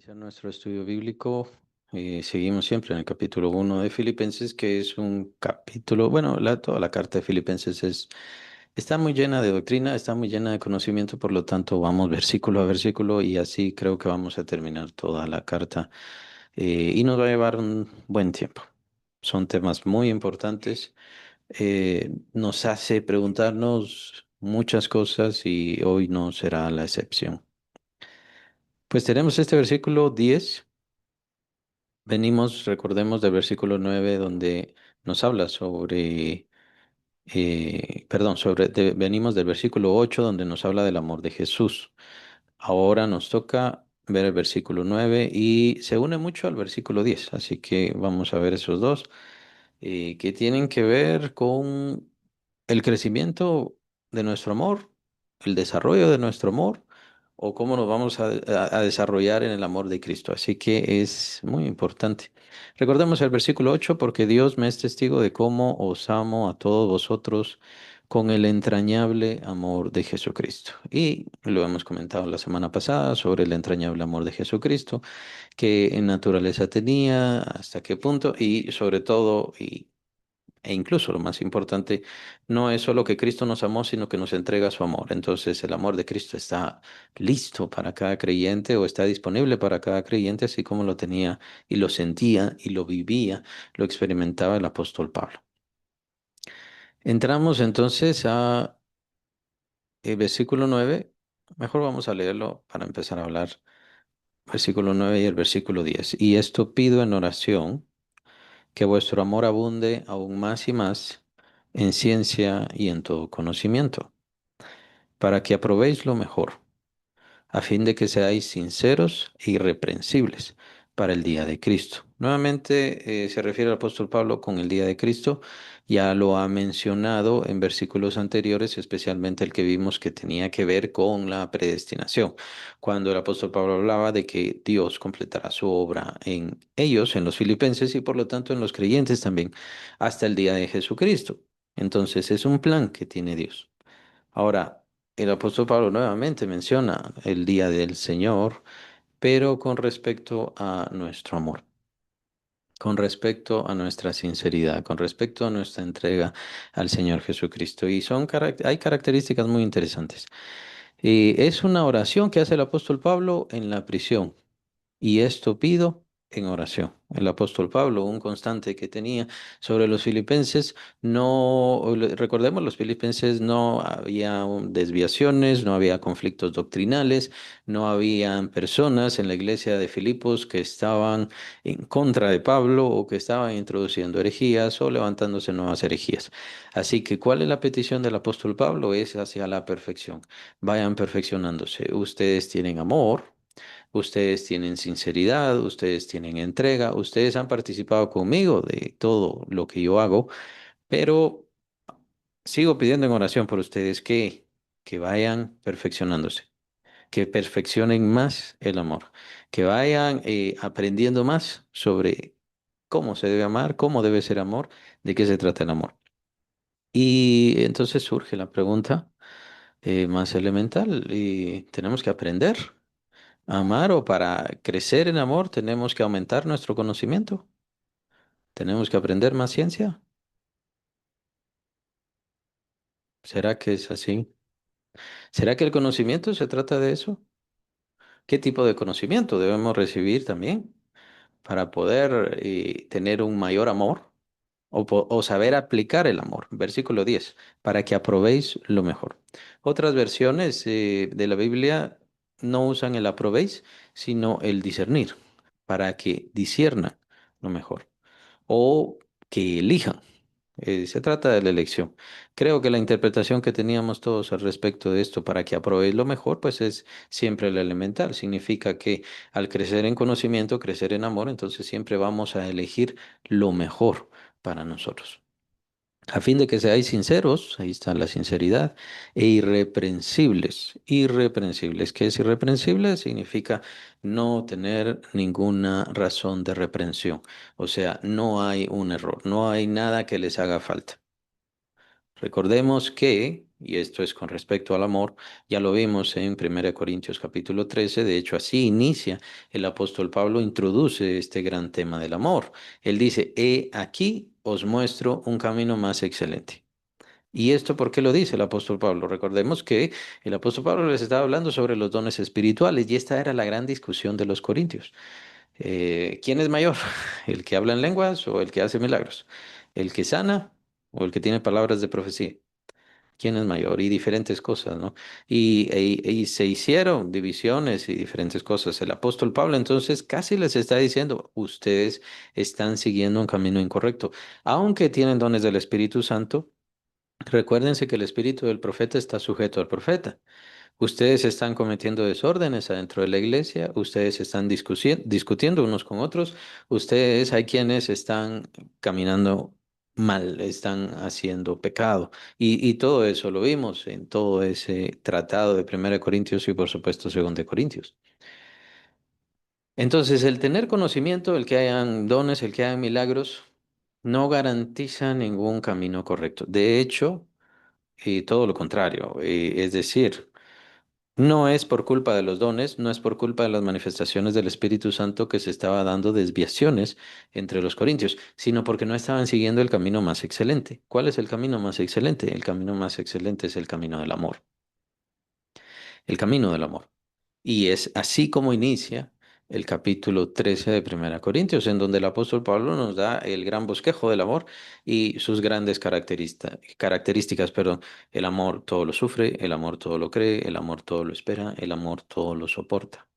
Iniciar nuestro estudio bíblico. Seguimos siempre en el capítulo 1 de Filipenses, que es un capítulo, bueno, toda la carta de Filipenses está muy llena de doctrina, está muy llena de conocimiento, por lo tanto vamos versículo a versículo y así creo que vamos a terminar toda la carta y nos va a llevar un buen tiempo. Son temas muy importantes, nos hace preguntarnos muchas cosas y hoy no será la excepción. Pues tenemos este versículo 10. Venimos, recordemos del versículo 9 donde nos habla sobre, perdón, venimos del versículo 8 donde nos habla del amor de Jesús. Ahora nos toca ver el versículo 9 y se une mucho al versículo 10, así que vamos a ver esos dos que tienen que ver con el crecimiento de nuestro amor, el desarrollo de nuestro amor o cómo nos vamos a desarrollar en el amor de Cristo. Así que es muy importante. Recordemos el versículo 8 porque Dios me es testigo de cómo os amo a todos vosotros con el entrañable amor de Jesucristo. Y lo hemos comentado la semana pasada sobre el entrañable amor de Jesucristo, qué naturaleza tenía, hasta qué punto y sobre todo e incluso lo más importante, no es solo que Cristo nos amó, sino que nos entrega su amor. Entonces el amor de Cristo está listo para cada creyente o está disponible para cada creyente, así como lo tenía y lo sentía y lo vivía, lo experimentaba el apóstol Pablo. Entramos entonces a el versículo 9. Mejor vamos a leerlo para empezar a hablar. Versículo 9 y el versículo 10. Y esto pido en oración, que vuestro amor abunde aún más y más en ciencia y en todo conocimiento, para que aprobéis lo mejor, a fin de que seáis sinceros e irreprensibles para el día de Cristo. Nuevamente se refiere al apóstol Pablo con el día de Cristo. Ya lo ha mencionado en versículos anteriores, especialmente el que vimos que tenía que ver con la predestinación, cuando el apóstol Pablo hablaba de que Dios completará su obra en ellos, en los filipenses y por lo tanto en los creyentes también, hasta el día de Jesucristo. Entonces es un plan que tiene Dios. Ahora, el apóstol Pablo nuevamente menciona el día del Señor, pero con respecto a nuestro amor, con respecto a nuestra sinceridad, con respecto a nuestra entrega al Señor Jesucristo. Y hay características muy interesantes. Y es una oración que hace el apóstol Pablo en la prisión. Y esto pido en oración. El apóstol Pablo, un constante que tenía sobre los filipenses, recordemos, los filipenses no había desviaciones, no había conflictos doctrinales, no habían personas en la iglesia de Filipos que estaban en contra de Pablo o que estaban introduciendo herejías o levantándose nuevas herejías. Así que, ¿cuál es la petición del apóstol Pablo? Es hacia la perfección. Vayan perfeccionándose. Ustedes tienen amor. Ustedes tienen sinceridad, ustedes tienen entrega, ustedes han participado conmigo de todo lo que yo hago, pero sigo pidiendo en oración por ustedes que vayan perfeccionándose, que perfeccionen más el amor, que vayan aprendiendo más sobre cómo se debe amar, cómo debe ser amor, de qué se trata el amor. Y entonces surge la pregunta más elemental y tenemos que aprender. Amar o para crecer en amor tenemos que aumentar nuestro conocimiento. Tenemos que aprender más ciencia. ¿Será que es así? ¿Será que el conocimiento se trata de eso? ¿Qué tipo de conocimiento debemos recibir también para poder tener un mayor amor o saber aplicar el amor? Versículo 10, para que aprobéis lo mejor. Otras versiones de la Biblia no usan el aprobéis, sino el discernir, para que disciernan lo mejor. O que elijan. Se trata de la elección. Creo que la interpretación que teníamos todos al respecto de esto para que aprobéis lo mejor, pues es siempre la elemental. Significa que al crecer en conocimiento, crecer en amor, entonces siempre vamos a elegir lo mejor para nosotros. A fin de que seáis sinceros, ahí está la sinceridad, e irreprensibles. Irreprensibles. ¿Qué es irreprensible? Significa no tener ninguna razón de reprensión. O sea, no hay un error, no hay nada que les haga falta. Recordemos que, y esto es con respecto al amor, ya lo vimos en 1 Corintios capítulo 13. De hecho así inicia el apóstol Pablo, introduce este gran tema del amor. Él dice, he aquí os muestro un camino más excelente. ¿Y esto por qué lo dice el apóstol Pablo? Recordemos que el apóstol Pablo les estaba hablando sobre los dones espirituales y esta era la gran discusión de los corintios. ¿Quién es mayor? ¿El que habla en lenguas o el que hace milagros? ¿El que sana o el que tiene palabras de profecía? ¿Quién es mayor? Y diferentes cosas, ¿no? Y se hicieron divisiones y diferentes cosas. El apóstol Pablo entonces casi les está diciendo, ustedes están siguiendo un camino incorrecto. Aunque tienen dones del Espíritu Santo, recuérdense que el espíritu del profeta está sujeto al profeta. Ustedes están cometiendo desórdenes adentro de la iglesia, ustedes están discutiendo unos con otros, ustedes hay quienes están caminando mal, están haciendo pecado. Y todo eso lo vimos en todo ese tratado de 1 Corintios y por supuesto 2 Corintios. Entonces, el tener conocimiento, el que hayan dones, el que hayan milagros, no garantiza ningún camino correcto. De hecho, y todo lo contrario, es decir, no es por culpa de los dones, no es por culpa de las manifestaciones del Espíritu Santo que se estaba dando desviaciones entre los corintios, sino porque no estaban siguiendo el camino más excelente. ¿Cuál es el camino más excelente? El camino más excelente es el camino del amor, el camino del amor. Y es así como inicia el capítulo 13 de 1 Corintios, en donde el apóstol Pablo nos da el gran bosquejo del amor y sus grandes características, perdón. El amor todo lo sufre, el amor todo lo cree, el amor todo lo espera, el amor todo lo soporta.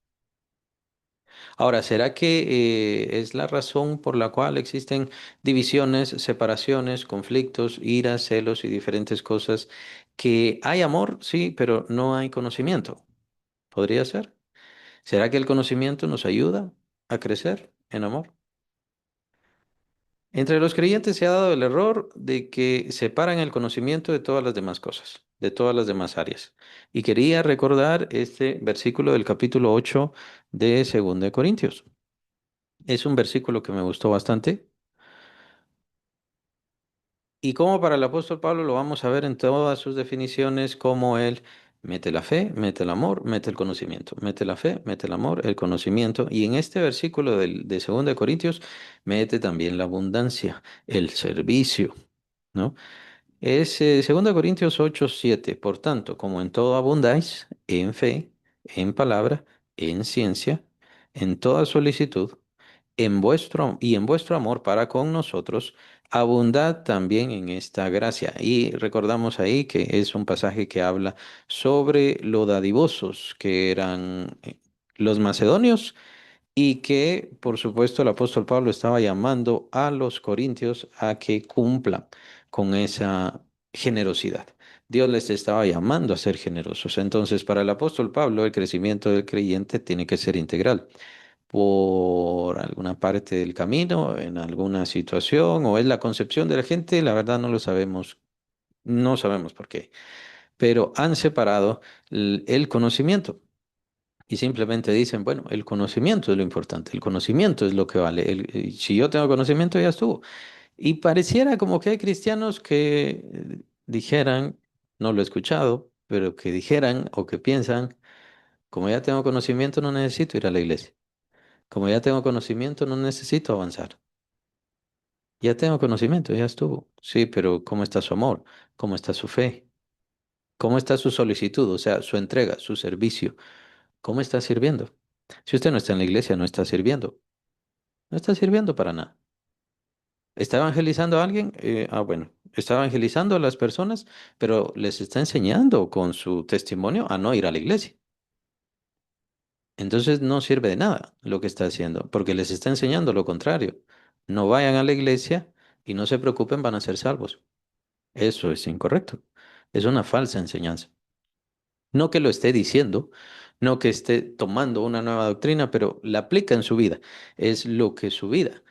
Ahora, ¿será que es la razón por la cual existen divisiones, separaciones, conflictos, iras, celos y diferentes cosas? Que hay amor, sí, pero no hay conocimiento. ¿Podría ser? ¿Será que el conocimiento nos ayuda a crecer en amor? Entre los creyentes se ha dado el error de que separan el conocimiento de todas las demás cosas, de todas las demás áreas. Y quería recordar este versículo del capítulo 8 de 2 Corintios. Es un versículo que me gustó bastante. Y como para el apóstol Pablo lo vamos a ver en todas sus definiciones, como él mete la fe, mete el amor, mete el conocimiento, mete la fe, mete el amor, el conocimiento. Y en este versículo de 2 Corintios mete también la abundancia, el servicio, ¿no? Es 2 Corintios 8:7. Por tanto, como en todo abundáis, en fe, en palabra, en ciencia, en toda solicitud, en vuestro amor para con nosotros, abundad también en esta gracia. Y recordamos ahí que es un pasaje que habla sobre lo dadivosos que eran los macedonios y que, por supuesto, el apóstol Pablo estaba llamando a los corintios a que cumplan con esa generosidad. Dios les estaba llamando a ser generosos. Entonces, para el apóstol Pablo, el crecimiento del creyente tiene que ser integral. Por alguna parte del camino, en alguna situación, o es la concepción de la gente, la verdad no lo sabemos, no sabemos por qué, pero han separado el conocimiento. Y simplemente dicen, bueno, el conocimiento es lo importante, el conocimiento es lo que vale. Si yo tengo conocimiento, ya estuvo. Y pareciera como que hay cristianos que dijeran, no lo he escuchado, pero que dijeran o que piensan, como ya tengo conocimiento, no necesito ir a la iglesia. Como ya tengo conocimiento, no necesito avanzar. Ya tengo conocimiento, ya estuvo. Sí, pero ¿cómo está su amor? ¿Cómo está su fe? ¿Cómo está su solicitud? O sea, su entrega, su servicio. ¿Cómo está sirviendo? Si usted no está en la iglesia, no está sirviendo. No está sirviendo para nada. ¿Está evangelizando a alguien? Bueno, está evangelizando a las personas, pero les está enseñando con su testimonio a no ir a la iglesia. Entonces no sirve de nada lo que está haciendo, porque les está enseñando lo contrario. No vayan a la iglesia y no se preocupen, van a ser salvos. Eso es incorrecto. Es una falsa enseñanza. No que lo esté diciendo, no que esté tomando una nueva doctrina, pero la aplica en su vida. Es lo que su vida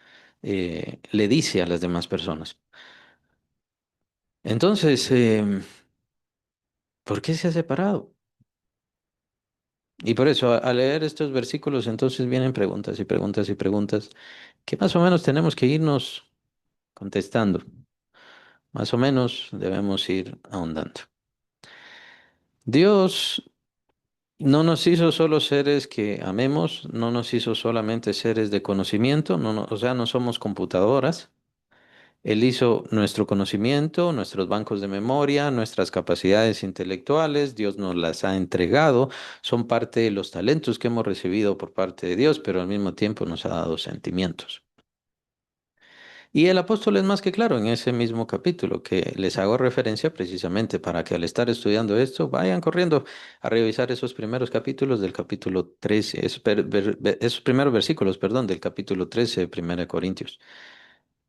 le dice a las demás personas. Entonces, ¿por qué se ha separado? Y por eso, al leer estos versículos, entonces vienen preguntas y preguntas y preguntas que más o menos tenemos que irnos contestando. Más o menos debemos ir ahondando. Dios no nos hizo solo seres que amemos, no nos hizo solamente seres de conocimiento, o sea, no somos computadoras. Él hizo nuestro conocimiento, nuestros bancos de memoria, nuestras capacidades intelectuales, Dios nos las ha entregado, son parte de los talentos que hemos recibido por parte de Dios, pero al mismo tiempo nos ha dado sentimientos. Y el apóstol es más que claro en ese mismo capítulo, que les hago referencia precisamente para que al estar estudiando esto vayan corriendo a revisar esos primeros capítulos del capítulo 13, esos primeros versículos, perdón, del capítulo 13 de 1 Corintios.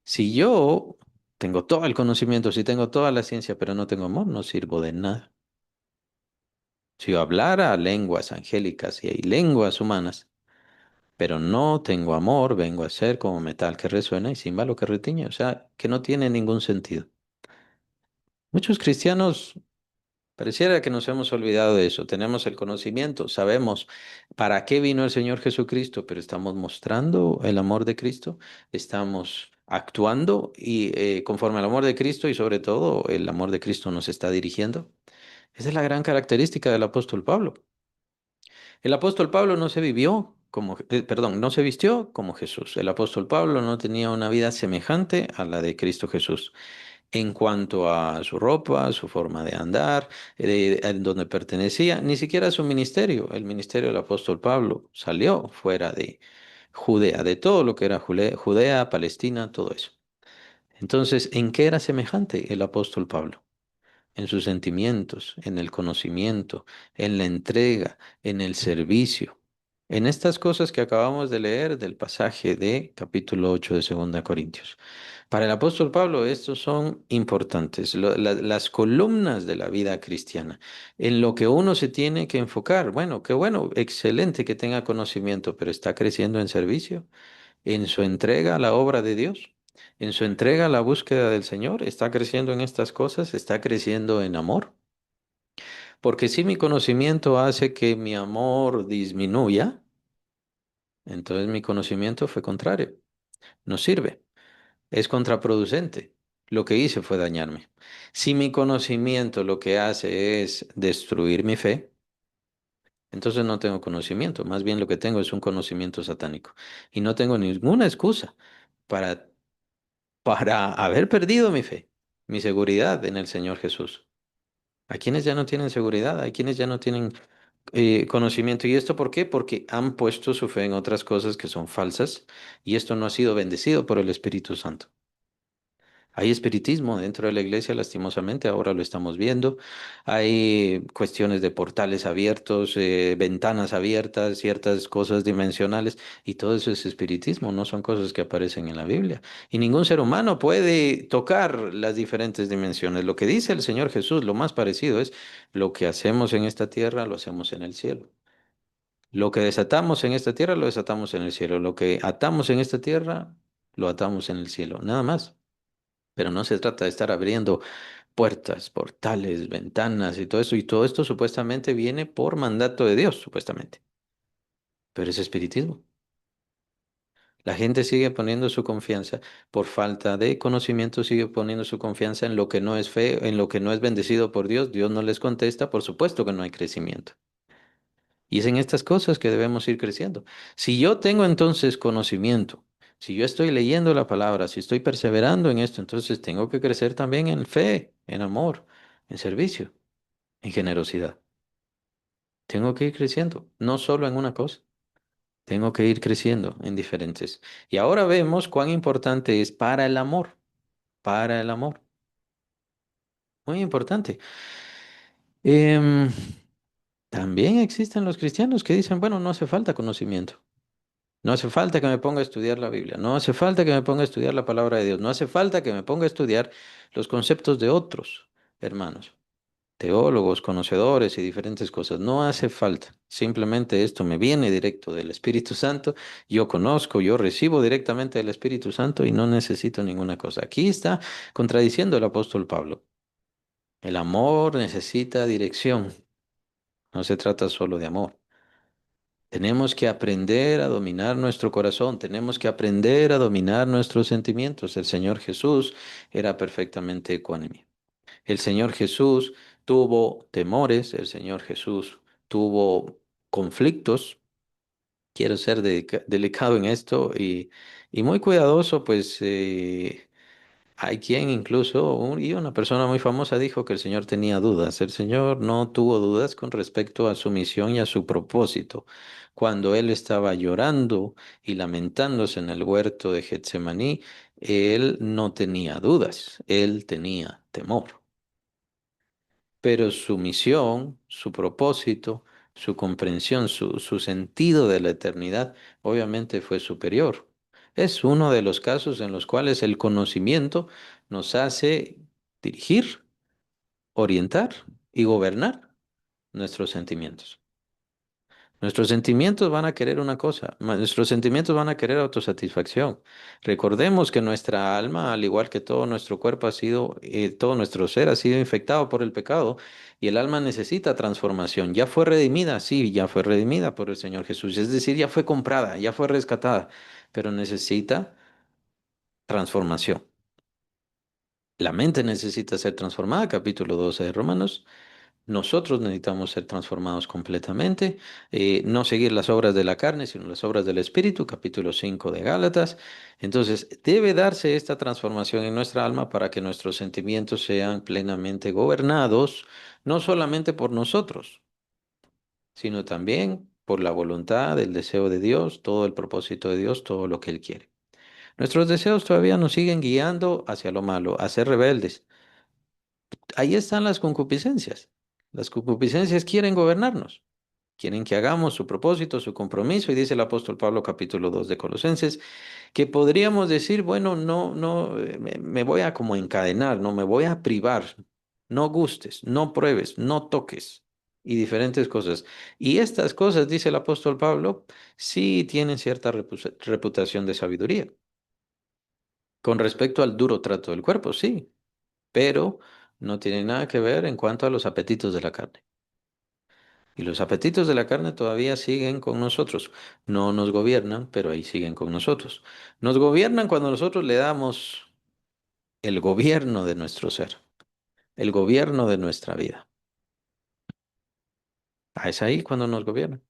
Si yo tengo todo el conocimiento, si tengo toda la ciencia, pero no tengo amor, no sirvo de nada. Si yo hablara lenguas angélicas y hay lenguas humanas, pero no tengo amor, vengo a ser como metal que resuena y címbalo que retiñe, o sea, que no tiene ningún sentido. Muchos cristianos pareciera que nos hemos olvidado de eso. Tenemos el conocimiento, sabemos para qué vino el Señor Jesucristo, pero estamos mostrando el amor de Cristo, estamos actuando y conforme al amor de Cristo y sobre todo el amor de Cristo nos está dirigiendo. Esa es la gran característica del apóstol Pablo. El apóstol Pablo no se vivió como, perdón, no se vistió como Jesús. El apóstol Pablo no tenía una vida semejante a la de Cristo Jesús en cuanto a su ropa, su forma de andar, en donde pertenecía, ni siquiera su ministerio. El ministerio del apóstol Pablo salió fuera de Judea, de todo lo que era Judea, Palestina, todo eso. Entonces, ¿en qué era semejante el apóstol Pablo? En sus sentimientos, en el conocimiento, en la entrega, en el servicio, en estas cosas que acabamos de leer del pasaje de capítulo 8 de Segunda Corintios. Para el apóstol Pablo, estos son importantes, las columnas de la vida cristiana, en lo que uno se tiene que enfocar. Bueno, qué bueno, excelente que tenga conocimiento, pero está creciendo en servicio, en su entrega a la obra de Dios, en su entrega a la búsqueda del Señor, está creciendo en estas cosas, está creciendo en amor. Porque si mi conocimiento hace que mi amor disminuya, entonces mi conocimiento fue contrario, no sirve. Es contraproducente. Lo que hice fue dañarme. Si mi conocimiento lo que hace es destruir mi fe, entonces no tengo conocimiento. Más bien lo que tengo es un conocimiento satánico. Y no tengo ninguna excusa para, para haber perdido mi fe, mi seguridad en el Señor Jesús. Hay quienes ya no tienen seguridad, hay quienes ya no tienen conocimiento. ¿Y esto por qué? Porque han puesto su fe en otras cosas que son falsas y esto no ha sido bendecido por el Espíritu Santo. Hay espiritismo dentro de la iglesia, lastimosamente, ahora lo estamos viendo. Hay cuestiones de portales abiertos, ventanas abiertas, ciertas cosas dimensionales, y todo eso es espiritismo, no son cosas que aparecen en la Biblia. Y ningún ser humano puede tocar las diferentes dimensiones. Lo que dice el Señor Jesús, lo más parecido es lo que hacemos en esta tierra, lo hacemos en el cielo. Lo que desatamos en esta tierra, lo desatamos en el cielo. Lo que atamos en esta tierra, lo atamos en el cielo. Nada más. Pero no se trata de estar abriendo puertas, portales, ventanas y todo eso. Y todo esto supuestamente viene por mandato de Dios, supuestamente. Pero es espiritismo. La gente sigue poniendo su confianza por falta de conocimiento, sigue poniendo su confianza en lo que no es fe, en lo que no es bendecido por Dios. Dios no les contesta, por supuesto que no hay crecimiento. Y es en estas cosas que debemos ir creciendo. Si yo tengo entonces conocimiento, si yo estoy leyendo la palabra, si estoy perseverando en esto, entonces tengo que crecer también en fe, en amor, en servicio, en generosidad. Tengo que ir creciendo, no solo en una cosa, tengo que ir creciendo en diferentes. Y ahora vemos cuán importante es para el amor, muy importante. Em, También existen los cristianos que dicen, bueno, no hace falta conocimiento. No hace falta que me ponga a estudiar la Biblia, no hace falta que me ponga a estudiar la palabra de Dios, no hace falta que me ponga a estudiar los conceptos de otros hermanos, teólogos, conocedores y diferentes cosas. No hace falta. Simplemente esto me viene directo del Espíritu Santo. Yo conozco, yo recibo directamente del Espíritu Santo y no necesito ninguna cosa. Aquí está contradiciendo el apóstol Pablo. El amor necesita dirección. No se trata solo de amor. Tenemos que aprender a dominar nuestro corazón, tenemos que aprender a dominar nuestros sentimientos. El Señor Jesús era perfectamente ecuánime. El Señor Jesús tuvo temores, el Señor Jesús tuvo conflictos. Quiero ser delicado en esto y muy cuidadoso, pues hay quien incluso, y una persona muy famosa dijo que el Señor tenía dudas. El Señor no tuvo dudas con respecto a su misión y a su propósito. Cuando él estaba llorando y lamentándose en el huerto de Getsemaní, él no tenía dudas, él tenía temor. Pero su misión, su propósito, su comprensión, su sentido de la eternidad, obviamente fue superior. Es uno de los casos en los cuales el conocimiento nos hace dirigir, orientar y gobernar nuestros sentimientos. Nuestros sentimientos van a querer una cosa, nuestros sentimientos van a querer autosatisfacción. Recordemos que nuestra alma, al igual que todo nuestro cuerpo ha sido, todo nuestro ser ha sido infectado por el pecado y el alma necesita transformación. Ya fue redimida, sí, ya fue redimida por el Señor Jesús, es decir, ya fue comprada, ya fue rescatada, pero necesita transformación. La mente necesita ser transformada, capítulo 12 de Romanos. Nosotros necesitamos ser transformados completamente, no seguir las obras de la carne, sino las obras del Espíritu, capítulo 5 de Gálatas. Entonces, debe darse esta transformación en nuestra alma para que nuestros sentimientos sean plenamente gobernados, no solamente por nosotros, sino también por la voluntad, el deseo de Dios, todo el propósito de Dios, todo lo que Él quiere. Nuestros deseos todavía nos siguen guiando hacia lo malo, a ser rebeldes. Ahí están las concupiscencias. Las concupiscencias quieren gobernarnos. Quieren que hagamos su propósito, su compromiso, y dice el apóstol Pablo capítulo 2 de Colosenses, que podríamos decir, bueno, no, me voy a como encadenar, no me voy a privar, no gustes, no pruebes, no toques, y diferentes cosas. Y estas cosas, dice el apóstol Pablo, sí tienen cierta reputación de sabiduría. Con respecto al duro trato del cuerpo, sí, pero no tiene nada que ver en cuanto a los apetitos de la carne. Y los apetitos de la carne todavía siguen con nosotros. No nos gobiernan, pero ahí siguen con nosotros. Nos gobiernan cuando nosotros le damos el gobierno de nuestro ser, el gobierno de nuestra vida. Ah, es ahí cuando nos gobiernan.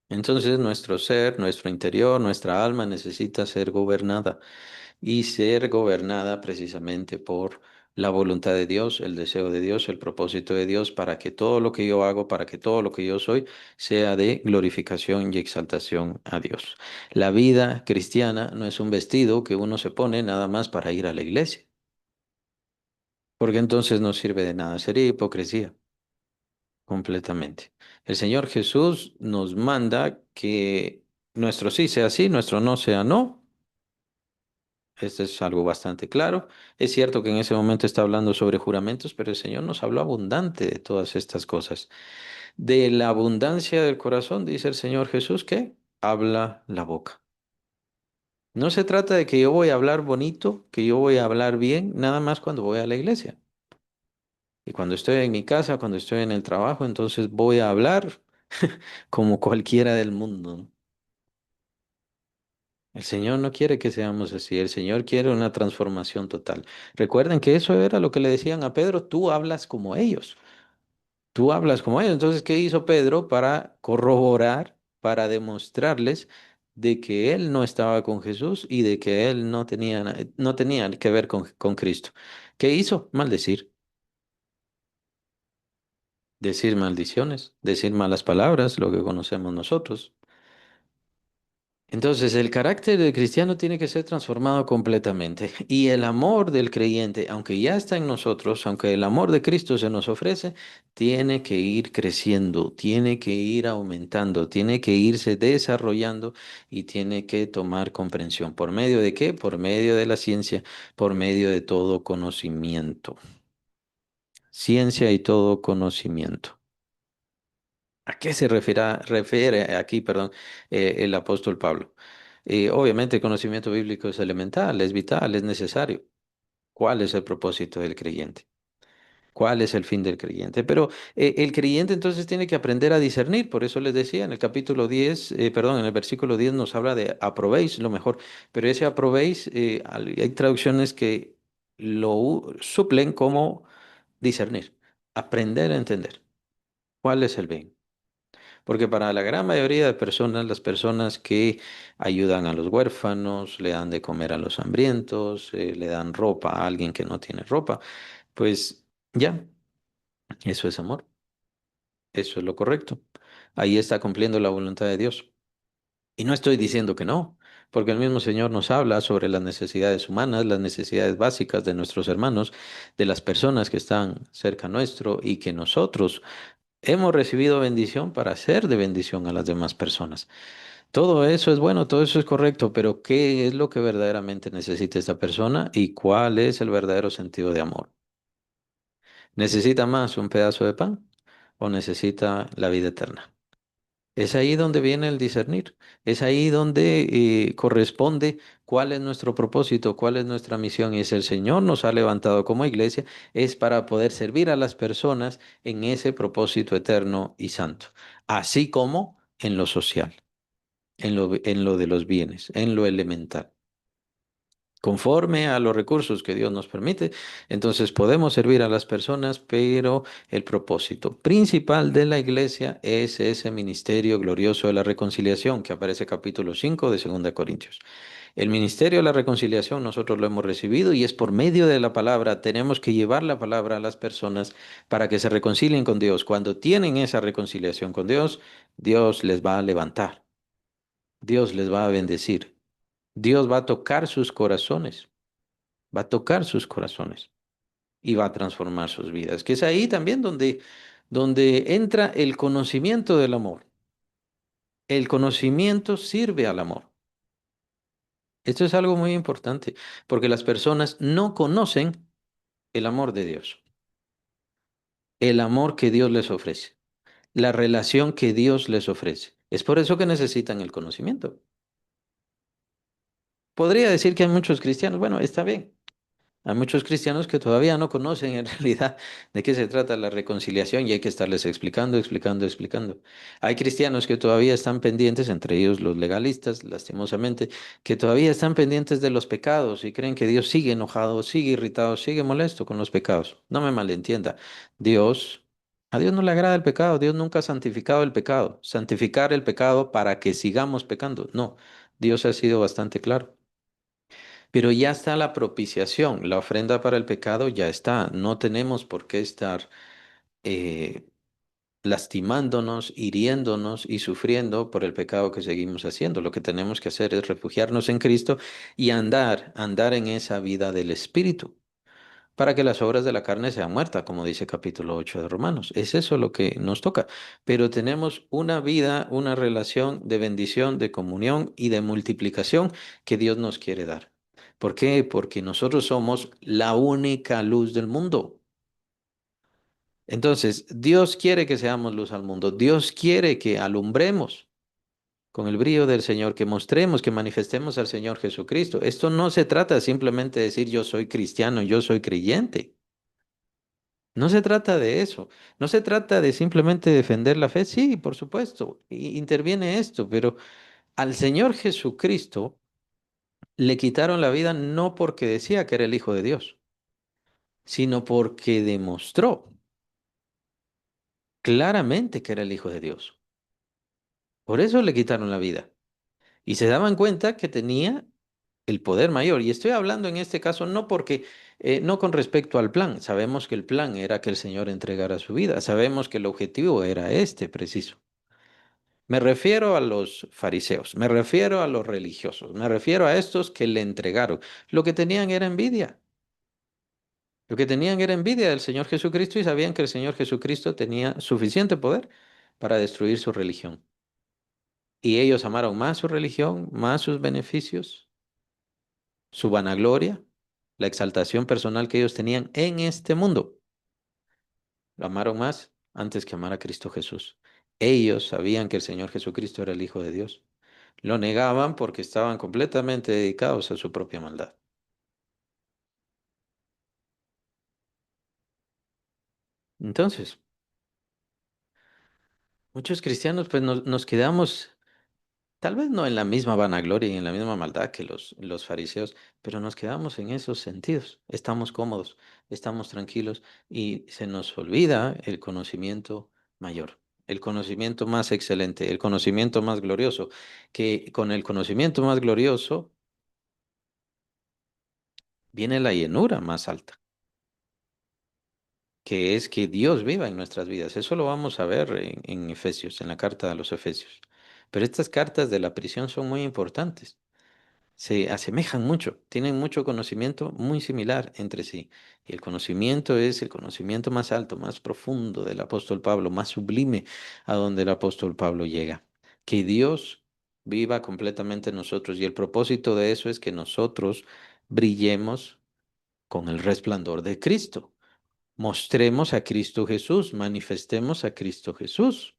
Entonces nuestro ser, nuestro interior, nuestra alma necesita ser gobernada y ser gobernada precisamente por la voluntad de Dios, el deseo de Dios, el propósito de Dios, para que todo lo que yo hago, para que todo lo que yo soy, sea de glorificación y exaltación a Dios. La vida cristiana no es un vestido que uno se pone nada más para ir a la iglesia, porque entonces no sirve de nada, sería hipocresía completamente. El Señor Jesús nos manda que nuestro sí sea sí, nuestro no sea no. Esto es algo bastante claro. Es cierto que en ese momento está hablando sobre juramentos, pero el Señor nos habló abundante de todas estas cosas. De la abundancia del corazón, dice el Señor Jesús, que habla la boca. No se trata de que yo voy a hablar bonito, que yo voy a hablar bien, nada más cuando voy a la iglesia. Y cuando estoy en mi casa, cuando estoy en el trabajo, entonces voy a hablar como cualquiera del mundo, ¿no? El Señor no quiere que seamos así, el Señor quiere una transformación total. Recuerden que eso era lo que le decían a Pedro, tú hablas como ellos, tú hablas como ellos. Entonces, ¿qué hizo Pedro para corroborar, para demostrarles de que él no estaba con Jesús y de que él no tenía que ver con Cristo? ¿Qué hizo? Maldecir, decir maldiciones, decir malas palabras, lo que conocemos nosotros. Entonces, el carácter del cristiano tiene que ser transformado completamente. Y el amor del creyente, aunque ya está en nosotros, aunque el amor de Cristo se nos ofrece, tiene que ir creciendo, tiene que ir aumentando, tiene que irse desarrollando y tiene que tomar comprensión. ¿Por medio de qué? Por medio de la ciencia, por medio de todo conocimiento. Ciencia y todo conocimiento. ¿A qué se refiere aquí, perdón, el apóstol Pablo? Obviamente el conocimiento bíblico es elemental, es vital, es necesario. ¿Cuál es el propósito del creyente? ¿Cuál es el fin del creyente? Pero el creyente entonces tiene que aprender a discernir. Por eso les decía en el capítulo 10, perdón, en el versículo 10 nos habla de aprobéis lo mejor. Pero ese aprobéis, hay traducciones que lo suplen como discernir, aprender a entender cuál es el bien. Porque para la gran mayoría de personas, las personas que ayudan a los huérfanos, le dan de comer a los hambrientos, le dan ropa a alguien que no tiene ropa, pues ya, eso es amor. Eso es lo correcto. Ahí está cumpliendo la voluntad de Dios. Y no estoy diciendo que no, porque el mismo Señor nos habla sobre las necesidades humanas, las necesidades básicas de nuestros hermanos, de las personas que están cerca nuestro y que nosotros hemos recibido bendición para ser de bendición a las demás personas. Todo eso es bueno, todo eso es correcto, pero ¿qué es lo que verdaderamente necesita esta persona y cuál es el verdadero sentido de amor? ¿Necesita más un pedazo de pan o necesita la vida eterna? Es ahí donde viene el discernir, es ahí donde corresponde cuál es nuestro propósito, cuál es nuestra misión. Y si el Señor nos ha levantado como iglesia, es para poder servir a las personas en ese propósito eterno y santo, así como en lo social, en lo de los bienes, en lo elemental. Conforme a los recursos que Dios nos permite, entonces podemos servir a las personas, pero el propósito principal de la iglesia es ese ministerio glorioso de la reconciliación que aparece capítulo 5 de 2 Corintios. El ministerio de la reconciliación nosotros lo hemos recibido y es por medio de la palabra. Tenemos que llevar la palabra a las personas para que se reconcilien con Dios. Cuando tienen esa reconciliación con Dios, Dios les va a levantar, Dios les va a bendecir, Dios va a tocar sus corazones, va a tocar sus corazones y va a transformar sus vidas, que es ahí también donde entra el conocimiento del amor. El conocimiento sirve al amor. Esto es algo muy importante, porque las personas no conocen el amor de Dios, el amor que Dios les ofrece, la relación que Dios les ofrece. Es por eso que necesitan el conocimiento. Podría decir que hay muchos cristianos, bueno, está bien. Hay muchos cristianos que todavía no conocen en realidad de qué se trata la reconciliación y hay que estarles explicando, explicando, explicando. Hay cristianos que todavía están pendientes, entre ellos los legalistas, lastimosamente, que todavía están pendientes de los pecados y creen que Dios sigue enojado, sigue irritado, sigue molesto con los pecados. No me malentienda. Dios, a Dios no le agrada el pecado. Dios nunca ha santificado el pecado. Santificar el pecado para que sigamos pecando. No, Dios ha sido bastante claro. Pero ya está la propiciación, la ofrenda para el pecado ya está. No tenemos por qué estar eh, lastimándonos, hiriéndonos y sufriendo por el pecado que seguimos haciendo. Lo que tenemos que hacer es refugiarnos en Cristo y andar en esa vida del Espíritu, para que las obras de la carne sean muertas, como dice capítulo 8 de Romanos. Es eso lo que nos toca. Pero tenemos una vida, una relación de bendición, de comunión y de multiplicación que Dios nos quiere dar. ¿Por qué? Porque nosotros somos la única luz del mundo. Entonces, Dios quiere que seamos luz al mundo. Dios quiere que alumbremos con el brillo del Señor, que mostremos, que manifestemos al Señor Jesucristo. Esto no se trata simplemente de decir yo soy cristiano, yo soy creyente. No se trata de eso, no se trata de simplemente defender la fe, sí, por supuesto, interviene esto, pero al Señor Jesucristo le quitaron la vida no porque decía que era el Hijo de Dios, sino porque demostró claramente que era el Hijo de Dios. Por eso le quitaron la vida. Y se daban cuenta que tenía el poder mayor. Y estoy hablando en este caso no porque, no con respecto al plan. Sabemos que el plan era que el Señor entregara su vida. Sabemos que el objetivo era este preciso. Me refiero a los fariseos, me refiero a los religiosos, me refiero a estos que le entregaron. Lo que tenían era envidia. Lo que tenían era envidia del Señor Jesucristo y sabían que el Señor Jesucristo tenía suficiente poder para destruir su religión. Y ellos amaron más su religión, más sus beneficios, su vanagloria, la exaltación personal que ellos tenían en este mundo. Lo amaron más antes que amar a Cristo Jesús. Ellos sabían que el Señor Jesucristo era el Hijo de Dios. Lo negaban porque estaban completamente dedicados a su propia maldad. Entonces, muchos cristianos pues nos quedamos, tal vez no en la misma vanagloria y en la misma maldad que los fariseos, pero nos quedamos en esos sentidos. Estamos cómodos, estamos tranquilos y se nos olvida el conocimiento mayor, el conocimiento más excelente, el conocimiento más glorioso, que con el conocimiento más glorioso viene la llenura más alta, que es que Dios viva en nuestras vidas. Eso lo vamos a ver en Efesios, en la carta a los Efesios. Pero estas cartas de la prisión son muy importantes. Se asemejan mucho, tienen mucho conocimiento muy similar entre sí. Y el conocimiento es el conocimiento más alto, más profundo del apóstol Pablo, más sublime a donde el apóstol Pablo llega. Que Dios viva completamente en nosotros. Y el propósito de eso es que nosotros brillemos con el resplandor de Cristo. Mostremos a Cristo Jesús, manifestemos a Cristo Jesús.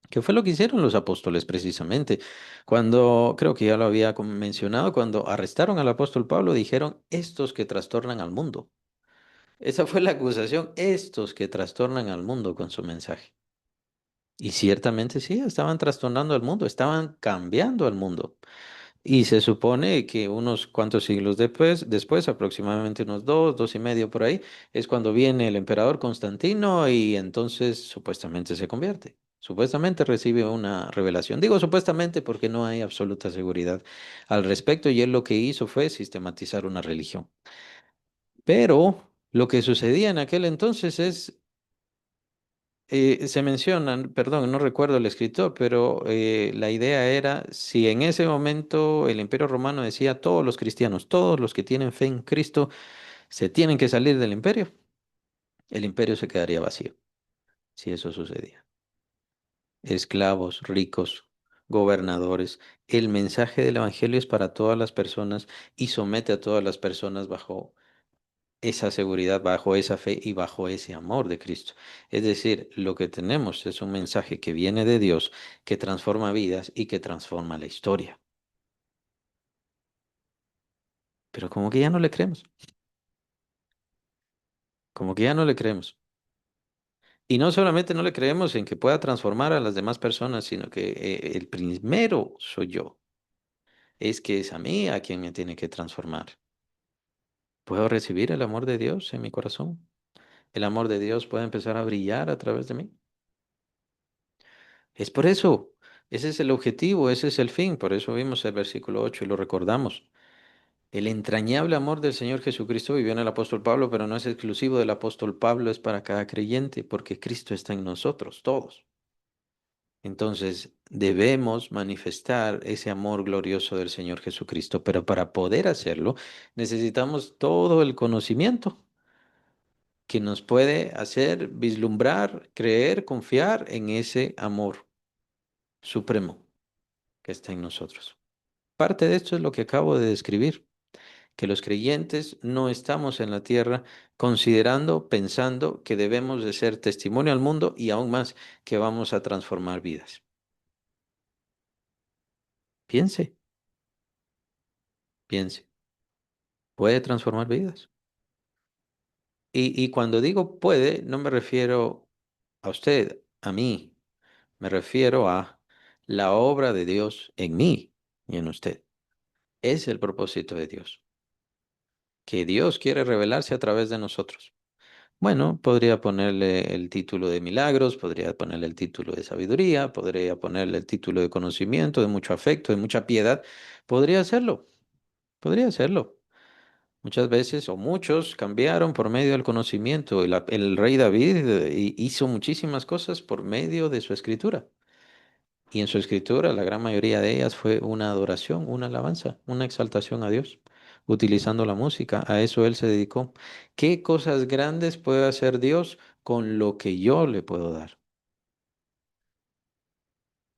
¿Qué fue lo que hicieron los apóstoles precisamente? Cuando, creo que ya lo había mencionado, cuando arrestaron al apóstol Pablo, dijeron, estos que trastornan al mundo. Esa fue la acusación, estos que trastornan al mundo con su mensaje. Y ciertamente sí, estaban trastornando al mundo, estaban cambiando al mundo. Y se supone que unos cuantos siglos después, aproximadamente unos dos y medio por ahí, es cuando viene el emperador Constantino y entonces supuestamente se convierte. Supuestamente recibe una revelación. Digo supuestamente porque no hay absoluta seguridad al respecto y él lo que hizo fue sistematizar una religión. Pero lo que sucedía en aquel entonces es se mencionan, perdón, no recuerdo el escritor, pero la idea era, si en ese momento el Imperio Romano decía, todos los cristianos, todos los que tienen fe en Cristo, se tienen que salir del imperio, el imperio se quedaría vacío, si eso sucedía. Esclavos, ricos, gobernadores, el mensaje del Evangelio es para todas las personas y somete a todas las personas bajo esa seguridad, bajo esa fe y bajo ese amor de Cristo. Es decir, lo que tenemos es un mensaje que viene de Dios, que transforma vidas y que transforma la historia. Pero como que ya no le creemos, como que ya no le creemos. Y no solamente no le creemos en que pueda transformar a las demás personas, sino que el primero soy yo. Es que es a mí a quien me tiene que transformar. ¿Puedo recibir el amor de Dios en mi corazón? ¿El amor de Dios puede empezar a brillar a través de mí? Es por eso, ese es el objetivo, ese es el fin. Por eso vimos el versículo 8 y lo recordamos. El entrañable amor del Señor Jesucristo vivió en el apóstol Pablo, pero no es exclusivo del apóstol Pablo, es para cada creyente, porque Cristo está en nosotros, todos. Entonces, debemos manifestar ese amor glorioso del Señor Jesucristo, pero para poder hacerlo, necesitamos todo el conocimiento que nos puede hacer vislumbrar, creer, confiar en ese amor supremo que está en nosotros. Parte de esto es lo que acabo de describir, que los creyentes no estamos en la tierra considerando, pensando que debemos de ser testimonio al mundo y aún más que vamos a transformar vidas. Piense, piense, puede transformar vidas. Y cuando digo puede, no me refiero a usted, a mí, me refiero a la obra de Dios en mí y en usted. Es el propósito de Dios, que Dios quiere revelarse a través de nosotros. Bueno, podría ponerle el título de milagros, podría ponerle el título de sabiduría, podría ponerle el título de conocimiento, de mucho afecto, de mucha piedad. Podría hacerlo, podría hacerlo. Muchas veces o muchos cambiaron por medio del conocimiento. El rey David hizo muchísimas cosas por medio de su escritura. Y en su escritura, la gran mayoría de ellas fue una adoración, una alabanza, una exaltación a Dios, utilizando la música. A eso él se dedicó. ¿Qué cosas grandes puede hacer Dios con lo que yo le puedo dar?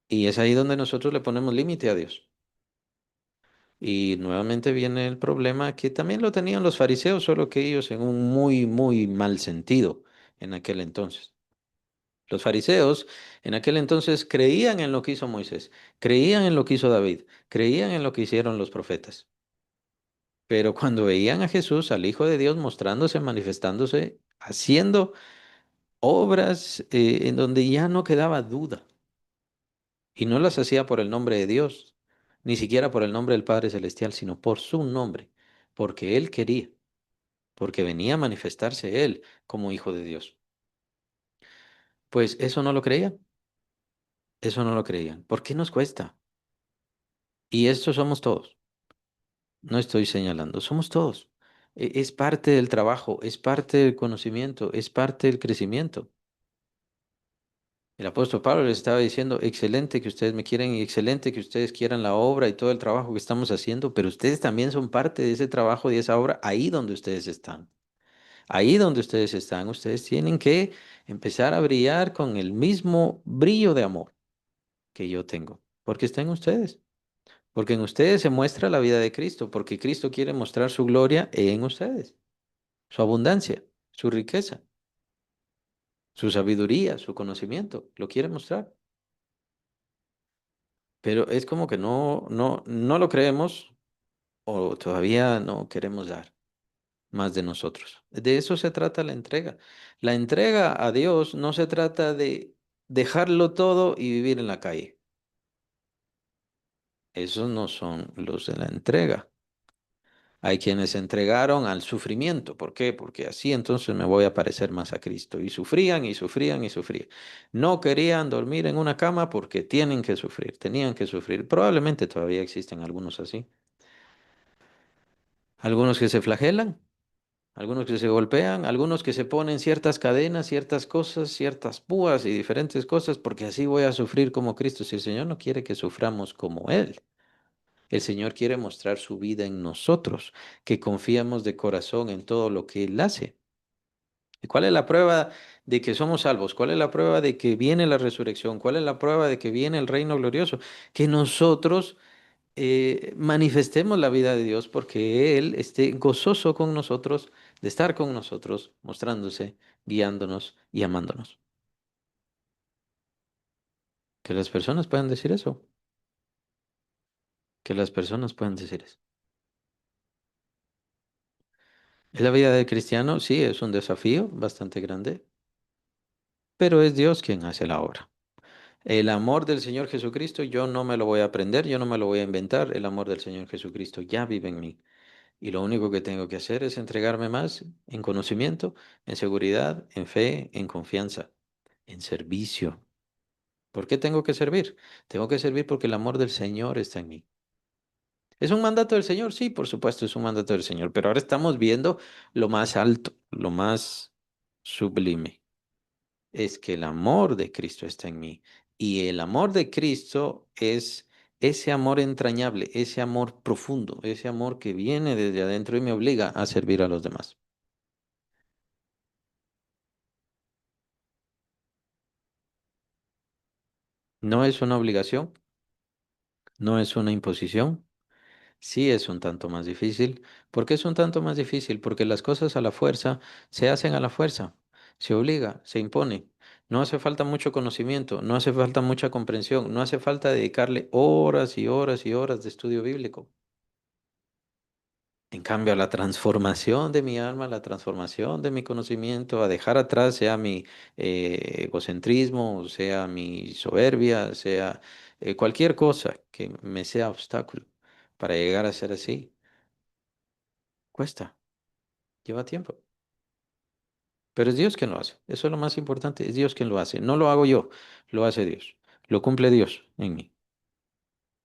Y es ahí donde nosotros le ponemos límite a Dios. Y nuevamente viene el problema que también lo tenían los fariseos, solo que ellos en un muy, muy mal sentido en aquel entonces. Los fariseos en aquel entonces creían en lo que hizo Moisés, creían en lo que hizo David, creían en lo que hicieron los profetas. Pero cuando veían a Jesús, al Hijo de Dios, mostrándose, manifestándose, haciendo Obras en donde ya no quedaba duda. Y no las hacía por el nombre de Dios, ni siquiera por el nombre del Padre Celestial, sino por su nombre, porque Él quería, porque venía a manifestarse Él como Hijo de Dios. Pues eso no lo creían, eso no lo creían. ¿Por qué nos cuesta? Y esto somos todos, no estoy señalando, somos todos. Es parte del trabajo, es parte del conocimiento, es parte del crecimiento. El apóstol Pablo les estaba diciendo, excelente que ustedes me quieren y excelente que ustedes quieran la obra y todo el trabajo que estamos haciendo, pero ustedes también son parte de ese trabajo y de esa obra ahí donde ustedes están. Ahí donde ustedes están, ustedes tienen que empezar a brillar con el mismo brillo de amor que yo tengo, porque está en ustedes, porque en ustedes se muestra la vida de Cristo, porque Cristo quiere mostrar su gloria en ustedes, su abundancia, su riqueza, su sabiduría, su conocimiento, lo quiere mostrar. Pero es como que no lo creemos o todavía no queremos dar más de nosotros. De eso se trata la entrega. La entrega a Dios no se trata de dejarlo todo y vivir en la calle. Esos no son los de la entrega. Hay quienes se entregaron al sufrimiento. ¿Por qué? Porque así entonces me voy a parecer más a Cristo. Y sufrían y sufrían y sufrían. No querían dormir en una cama porque tienen que sufrir, tenían que sufrir. Probablemente todavía existen algunos así. Algunos que se flagelan, algunos que se golpean, algunos que se ponen ciertas cadenas, ciertas cosas, ciertas púas y diferentes cosas, porque así voy a sufrir como Cristo. Si el Señor no quiere que suframos como Él, el Señor quiere mostrar su vida en nosotros, que confiamos de corazón en todo lo que Él hace. ¿Y cuál es la prueba de que somos salvos? ¿Cuál es la prueba de que viene la resurrección? ¿Cuál es la prueba de que viene el reino glorioso? Que nosotros manifestemos la vida de Dios porque Él esté gozoso con nosotros, de estar con nosotros, mostrándose, guiándonos y amándonos. Que las personas puedan decir eso, que las personas puedan decir eso. En la vida del cristiano, sí, es un desafío bastante grande, pero es Dios quien hace la obra. El amor del Señor Jesucristo, yo no me lo voy a aprender, yo no me lo voy a inventar. El amor del Señor Jesucristo ya vive en mí. Y lo único que tengo que hacer es entregarme más en conocimiento, en seguridad, en fe, en confianza, en servicio. ¿Por qué tengo que servir? Tengo que servir porque el amor del Señor está en mí. ¿Es un mandato del Señor? Sí, por supuesto, es un mandato del Señor, pero ahora estamos viendo lo más alto, lo más sublime. Es que el amor de Cristo está en mí. Y el amor de Cristo es ese amor entrañable, ese amor profundo, ese amor que viene desde adentro y me obliga a servir a los demás. No es una obligación, no es una imposición, sí es un tanto más difícil. ¿Por qué es un tanto más difícil? Porque las cosas a la fuerza se hacen a la fuerza, se obliga, se impone. No hace falta mucho conocimiento, no hace falta mucha comprensión, no hace falta dedicarle horas y horas y horas de estudio bíblico. En cambio, la transformación de mi alma, la transformación de mi conocimiento, a dejar atrás sea mi egocentrismo, sea mi soberbia, sea cualquier cosa que me sea obstáculo para llegar a ser así, cuesta, lleva tiempo. Pero es Dios quien lo hace. Eso es lo más importante, es Dios quien lo hace. No lo hago yo, lo hace Dios. Lo cumple Dios en mí.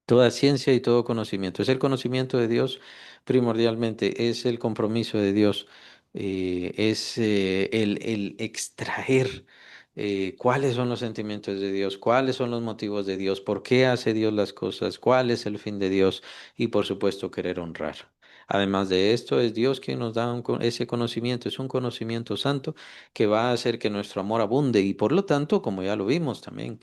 Toda ciencia y todo conocimiento. Es el conocimiento de Dios primordialmente, es el compromiso de Dios, es el extraer cuáles son los sentimientos de Dios, cuáles son los motivos de Dios, por qué hace Dios las cosas, cuál es el fin de Dios y por supuesto querer honrar. Además de esto, es Dios quien nos da ese conocimiento, es un conocimiento santo que va a hacer que nuestro amor abunde y por lo tanto, como ya lo vimos también,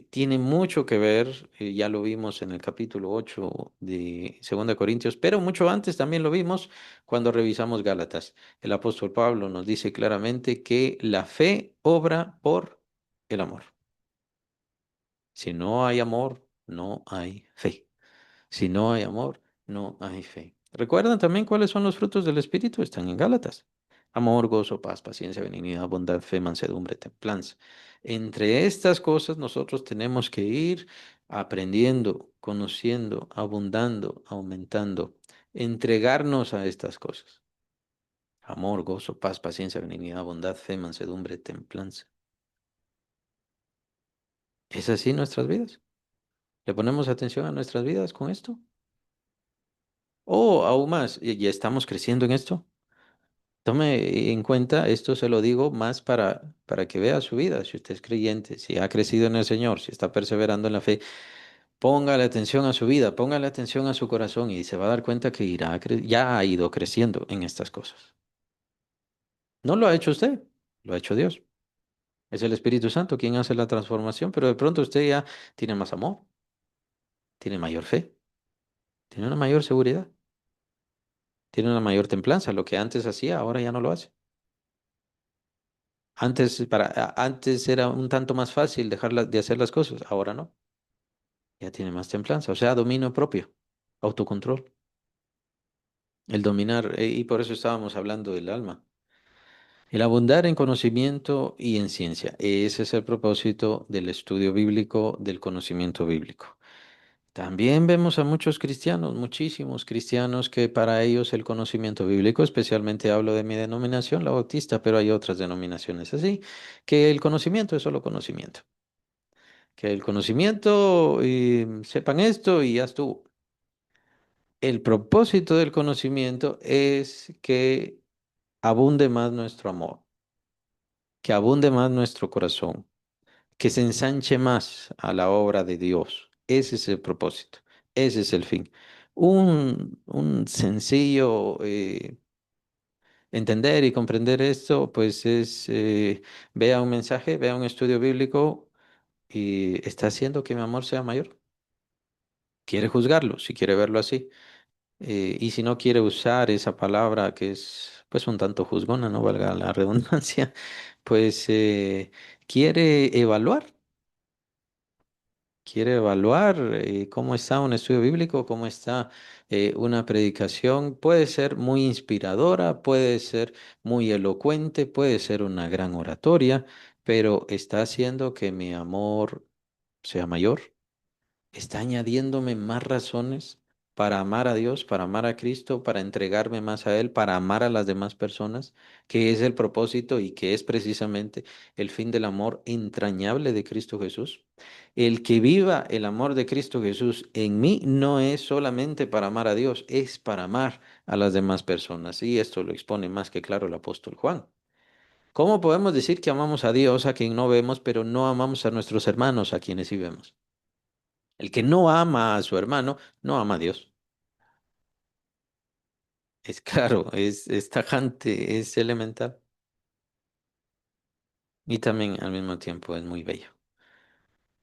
tiene mucho que ver, ya lo vimos en el capítulo 8 de 2 Corintios, pero mucho antes también lo vimos cuando revisamos Gálatas. El apóstol Pablo nos dice claramente que la fe obra por el amor. Si no hay amor, no hay fe. Si no hay amor, no hay fe. ¿Recuerdan también cuáles son los frutos del Espíritu? Están en Gálatas. Amor, gozo, paz, paciencia, benignidad, bondad, fe, mansedumbre, templanza. Entre estas cosas nosotros tenemos que ir aprendiendo, conociendo, abundando, aumentando, entregarnos a estas cosas. Amor, gozo, paz, paciencia, benignidad, bondad, fe, mansedumbre, templanza. ¿Es así nuestras vidas? ¿Le ponemos atención a nuestras vidas con esto? O aún más, ¿ya estamos creciendo en esto? Tome en cuenta, esto se lo digo más para que vea su vida, si usted es creyente, si ha crecido en el Señor, si está perseverando en la fe, póngale atención a su vida, póngale atención a su corazón y se va a dar cuenta que ya ha ido creciendo en estas cosas. No lo ha hecho usted, lo ha hecho Dios. Es el Espíritu Santo quien hace la transformación, pero de pronto usted ya tiene más amor, tiene mayor fe, tiene una mayor seguridad, tiene una mayor templanza. Lo que antes hacía, ahora ya no lo hace. Antes era un tanto más fácil de hacer las cosas, ahora no. Ya tiene más templanza, o sea, dominio propio, autocontrol. El dominar, y por eso estábamos hablando del alma. El abundar en conocimiento y en ciencia. Ese es el propósito del estudio bíblico, del conocimiento bíblico. También vemos a muchos cristianos, muchísimos cristianos, que para ellos el conocimiento bíblico, especialmente hablo de mi denominación, la bautista, pero hay otras denominaciones así, que el conocimiento es solo conocimiento. Que el conocimiento, y sepan esto y ya estuvo. El propósito del conocimiento es que abunde más nuestro amor, que abunde más nuestro corazón, que se ensanche más a la obra de Dios. Ese es el propósito, ese es el fin. Un sencillo entender y comprender esto, pues es, vea un mensaje, vea un estudio bíblico y está haciendo que mi amor sea mayor. Quiere juzgarlo, si quiere verlo así. Y si no quiere usar esa palabra que es pues un tanto juzgona, no valga la redundancia, pues quiere evaluar, quiere evaluar cómo está un estudio bíblico, cómo está una predicación. Puede ser muy inspiradora, puede ser muy elocuente, puede ser una gran oratoria, pero está haciendo que mi amor sea mayor, está añadiéndome más razones para amar a Dios, para amar a Cristo, para entregarme más a Él, para amar a las demás personas, que es el propósito y que es precisamente el fin del amor entrañable de Cristo Jesús. El que viva el amor de Cristo Jesús en mí no es solamente para amar a Dios, es para amar a las demás personas. Y esto lo expone más que claro el apóstol Juan. ¿Cómo podemos decir que amamos a Dios a quien no vemos, pero no amamos a nuestros hermanos a quienes sí vemos? El que no ama a su hermano, no ama a Dios. Es claro, es tajante, es elemental y también al mismo tiempo es muy bello.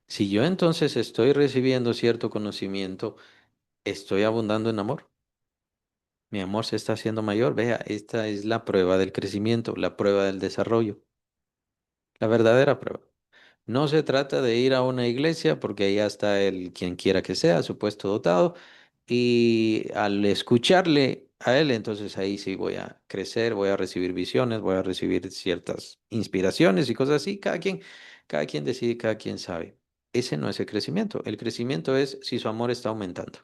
Si yo entonces estoy recibiendo cierto conocimiento, estoy abundando en amor. Mi amor se está haciendo mayor. Vea, esta es la prueba del crecimiento, la prueba del desarrollo, la verdadera prueba. No se trata de ir a una iglesia porque allá está el quien quiera que sea, supuesto dotado, y al escucharle a él, entonces ahí sí voy a crecer, voy a recibir visiones, voy a recibir ciertas inspiraciones y cosas así. Cada quien decide, cada quien sabe. Ese no es el crecimiento. El crecimiento es si su amor está aumentando.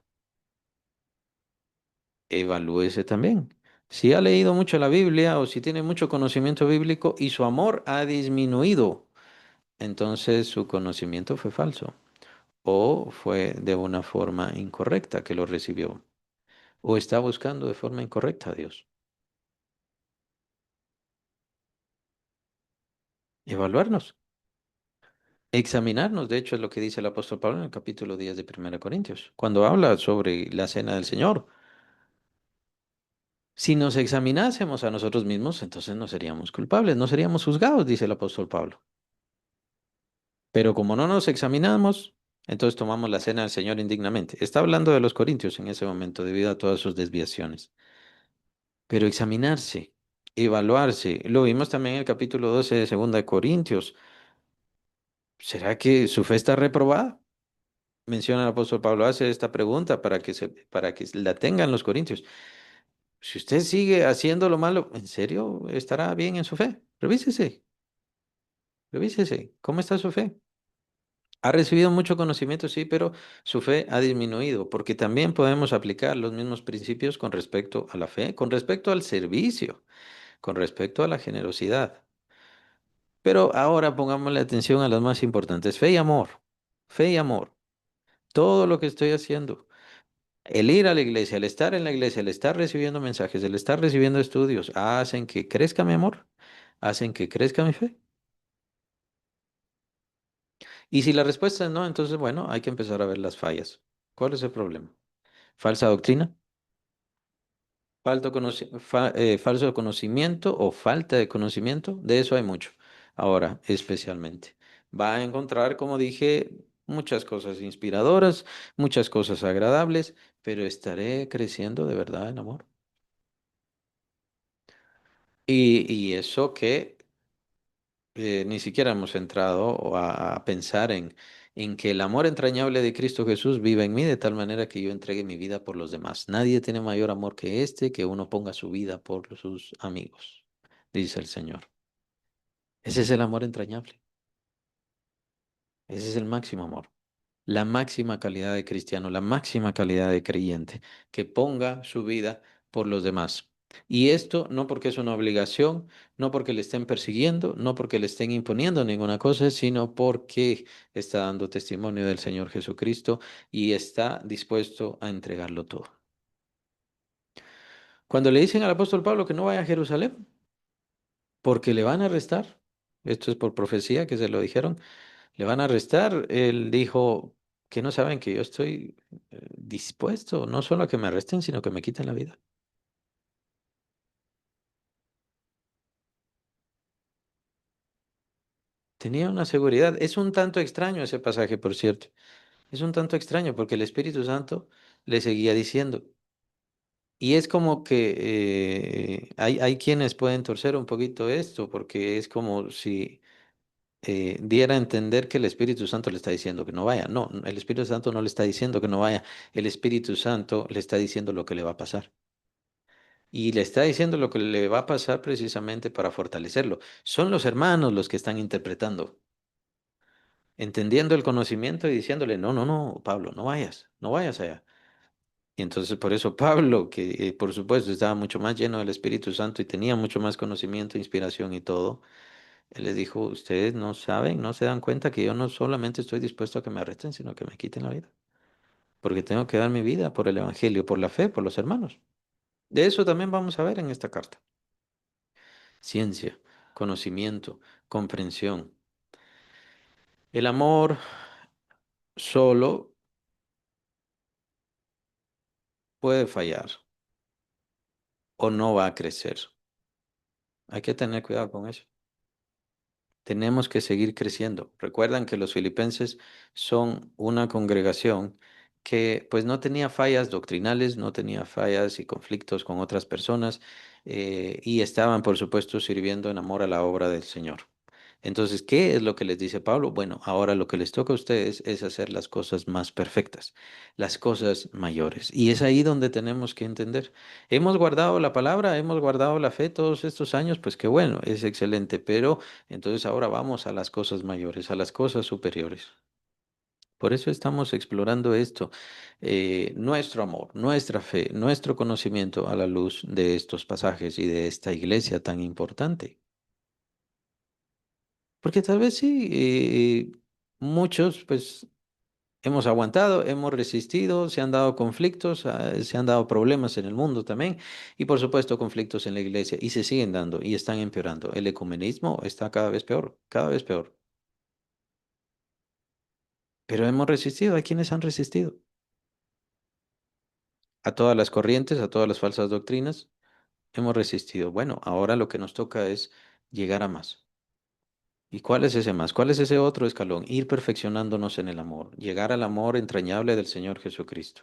Evalúese también. Si ha leído mucho la Biblia o si tiene mucho conocimiento bíblico y su amor ha disminuido, entonces su conocimiento fue falso o fue de una forma incorrecta que lo recibió o está buscando de forma incorrecta a Dios. Evaluarnos, examinarnos, de hecho es lo que dice el apóstol Pablo en el capítulo 10 de Primera Corintios, cuando habla sobre la cena del Señor. Si nos examinásemos a nosotros mismos, entonces no seríamos culpables, no seríamos juzgados, dice el apóstol Pablo. Pero como no nos examinamos, entonces tomamos la cena del Señor indignamente. Está hablando de los corintios en ese momento debido a todas sus desviaciones. Pero examinarse, evaluarse, lo vimos también en el capítulo 12 de Segunda de Corintios. ¿Será que su fe está reprobada? Menciona el apóstol Pablo, hace esta pregunta para que la tengan los corintios. Si usted sigue haciendo lo malo, ¿en serio estará bien en su fe? Revísese, revísese. ¿Cómo está su fe? Ha recibido mucho conocimiento, sí, pero su fe ha disminuido, porque también podemos aplicar los mismos principios con respecto a la fe, con respecto al servicio, con respecto a la generosidad. Pero ahora pongámosle atención a las más importantes, fe y amor, fe y amor. Todo lo que estoy haciendo, el ir a la iglesia, el estar en la iglesia, el estar recibiendo mensajes, el estar recibiendo estudios, hacen que crezca mi amor, hacen que crezca mi fe. Y si la respuesta es no, entonces, bueno, hay que empezar a ver las fallas. ¿Cuál es el problema? ¿Falsa doctrina? Falso conocimiento o falta de conocimiento, de eso hay mucho. Ahora, especialmente, va a encontrar, como dije, muchas cosas inspiradoras, muchas cosas agradables, pero estaré creciendo de verdad en amor. Y eso que ni siquiera hemos entrado a pensar en que el amor entrañable de Cristo Jesús viva en mí de tal manera que yo entregue mi vida por los demás. Nadie tiene mayor amor que este, que uno ponga su vida por sus amigos, dice el Señor. Ese es el amor entrañable. Ese es el máximo amor. La máxima calidad de cristiano, la máxima calidad de creyente, que ponga su vida por los demás. Y esto no porque es una obligación, no porque le estén persiguiendo, no porque le estén imponiendo ninguna cosa, sino porque está dando testimonio del Señor Jesucristo y está dispuesto a entregarlo todo. Cuando le dicen al apóstol Pablo que no vaya a Jerusalén, porque le van a arrestar, esto es por profecía que se lo dijeron, le van a arrestar. Él dijo que no saben que yo estoy dispuesto no solo a que me arresten, sino que me quiten la vida. Tenía una seguridad. Es un tanto extraño ese pasaje, por cierto. Es un tanto extraño porque el Espíritu Santo le seguía diciendo. Y es como que hay quienes pueden torcer un poquito esto, porque es como si diera a entender que el Espíritu Santo le está diciendo que no vaya. No, el Espíritu Santo no le está diciendo que no vaya. El Espíritu Santo le está diciendo lo que le va a pasar. Y le está diciendo lo que le va a pasar precisamente para fortalecerlo. Son los hermanos los que están interpretando, entendiendo el conocimiento y diciéndole, no, no, no, Pablo, no vayas, no vayas allá. Y entonces por eso Pablo, que por supuesto estaba mucho más lleno del Espíritu Santo y tenía mucho más conocimiento, inspiración y todo, él les dijo, ustedes no saben, no se dan cuenta que yo no solamente estoy dispuesto a que me arresten, sino que me quiten la vida, porque tengo que dar mi vida por el Evangelio, por la fe, por los hermanos. De eso también vamos a ver en esta carta. Ciencia, conocimiento, comprensión. El amor solo puede fallar o no va a crecer. Hay que tener cuidado con eso. Tenemos que seguir creciendo. Recuerdan que los filipenses son una congregación que pues no tenía fallas doctrinales, no tenía fallas y conflictos con otras personas y estaban por supuesto sirviendo en amor a la obra del Señor. Entonces, ¿qué es lo que les dice Pablo? Bueno, ahora lo que les toca a ustedes es hacer las cosas más perfectas, las cosas mayores. Y es ahí donde tenemos que entender. Hemos guardado la palabra, hemos guardado la fe todos estos años, pues qué bueno, es excelente, pero entonces ahora vamos a las cosas mayores, a las cosas superiores. Por eso estamos explorando esto, nuestro amor, nuestra fe, nuestro conocimiento a la luz de estos pasajes y de esta iglesia tan importante. Porque tal vez sí, muchos pues hemos aguantado, hemos resistido, se han dado conflictos, se han dado problemas en el mundo también y por supuesto conflictos en la iglesia y se siguen dando y están empeorando. El ecumenismo está cada vez peor, cada vez peor. Pero hemos resistido, hay quienes han resistido a todas las corrientes, a todas las falsas doctrinas, hemos resistido. Bueno, ahora lo que nos toca es llegar a más. ¿Y cuál es ese más? ¿Cuál es ese otro escalón? Ir perfeccionándonos en el amor, llegar al amor entrañable del Señor Jesucristo.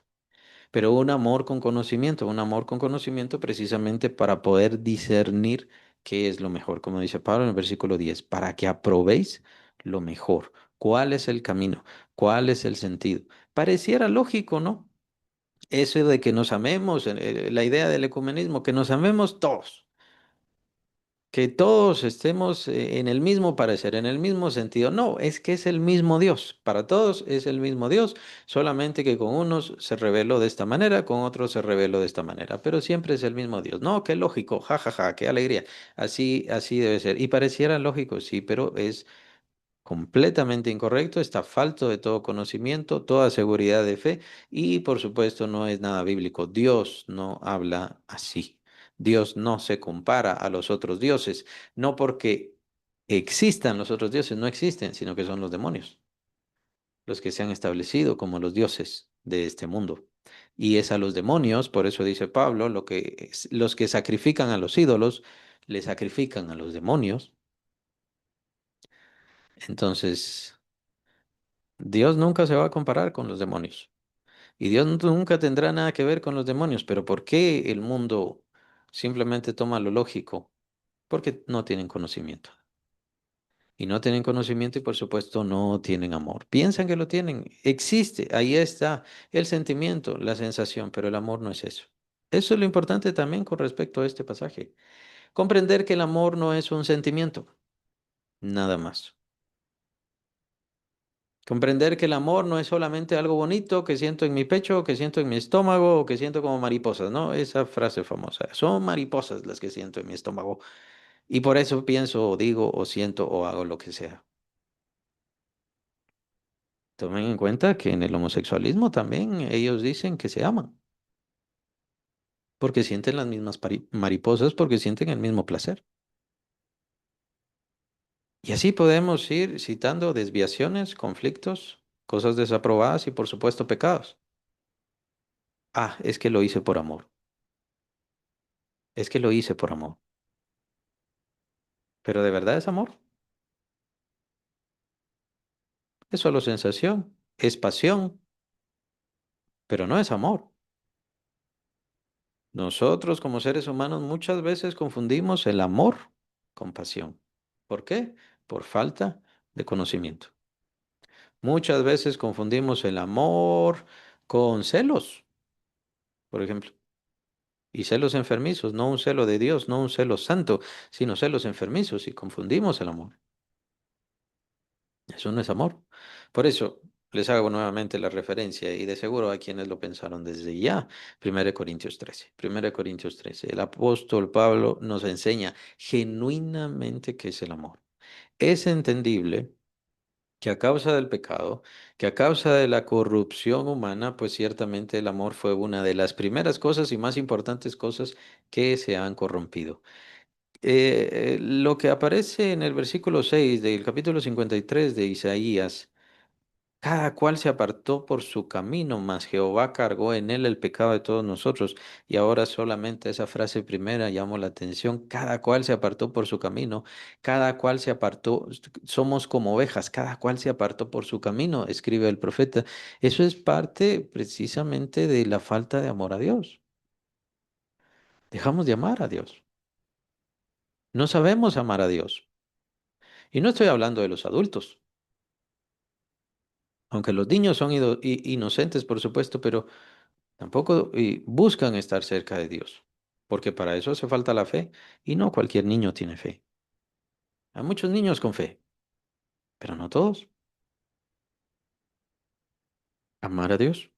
Pero un amor con conocimiento precisamente para poder discernir qué es lo mejor, como dice Pablo en el versículo 10 para que aprobéis lo mejor. ¿Cuál es el camino? ¿Cuál es el sentido? Pareciera lógico, ¿no? Eso de que nos amemos, la idea del ecumenismo, que nos amemos todos, que todos estemos en el mismo parecer, en el mismo sentido. No, es que es el mismo Dios. Para todos es el mismo Dios, solamente que con unos se reveló de esta manera, con otros se reveló de esta manera, pero siempre es el mismo Dios. No, qué lógico, ja, ja, ja, qué alegría. Así, así debe ser. Y pareciera lógico, sí, pero es completamente incorrecto, está falto de todo conocimiento, toda seguridad de fe y por supuesto no es nada bíblico. Dios no habla así. Dios no se compara a los otros dioses, no porque existan los otros dioses, no existen, sino que son los demonios los que se han establecido como los dioses de este mundo. Y es a los demonios, por eso dice Pablo, los que sacrifican a los ídolos, le sacrifican a los demonios. Entonces, Dios nunca se va a comparar con los demonios. Y Dios nunca tendrá nada que ver con los demonios. Pero ¿por qué el mundo simplemente toma lo lógico? Porque no tienen conocimiento. Y no tienen conocimiento y por supuesto no tienen amor. Piensan que lo tienen. Existe, ahí está el sentimiento, la sensación, pero el amor no es eso. Eso es lo importante también con respecto a este pasaje. Comprender que el amor no es un sentimiento, nada más. Comprender que el amor no es solamente algo bonito que siento en mi pecho, que siento en mi estómago o que siento como mariposas, ¿no? Esa frase famosa. Son mariposas las que siento en mi estómago y por eso pienso o digo o siento o hago lo que sea. Tomen en cuenta que en el homosexualismo también ellos dicen que se aman porque sienten las mismas mariposas, porque sienten el mismo placer. Y así podemos ir citando desviaciones, conflictos, cosas desaprobadas y por supuesto pecados. Ah, es que lo hice por amor. Es que lo hice por amor. Pero de verdad es amor. Es solo sensación, es pasión, pero no es amor. Nosotros como seres humanos muchas veces confundimos el amor con pasión. ¿Por qué? Por falta de conocimiento. Muchas veces confundimos el amor con celos, por ejemplo. Y celos enfermizos, no un celo de Dios, no un celo santo, sino celos enfermizos y confundimos el amor. Eso no es amor. Por eso les hago nuevamente la referencia y de seguro hay quienes lo pensaron desde ya. 1 Corintios 13. 1 Corintios 13. El apóstol Pablo nos enseña genuinamente qué es el amor. Es entendible que a causa del pecado, que a causa de la corrupción humana, pues ciertamente el amor fue una de las primeras cosas y más importantes cosas que se han corrompido. Lo que aparece en el versículo 6 del capítulo 53 de Isaías, cada cual se apartó por su camino, mas Jehová cargó en él el pecado de todos nosotros. Y ahora solamente esa frase primera llamó la atención. Cada cual se apartó por su camino, cada cual se apartó, somos como ovejas, cada cual se apartó por su camino, escribe el profeta. Eso es parte precisamente de la falta de amor a Dios. Dejamos de amar a Dios. No sabemos amar a Dios. Y no estoy hablando de los adultos, aunque los niños son inocentes, por supuesto, pero tampoco buscan estar cerca de Dios, porque para eso hace falta la fe y no cualquier niño tiene fe. Hay muchos niños con fe, pero no todos. Amar a Dios.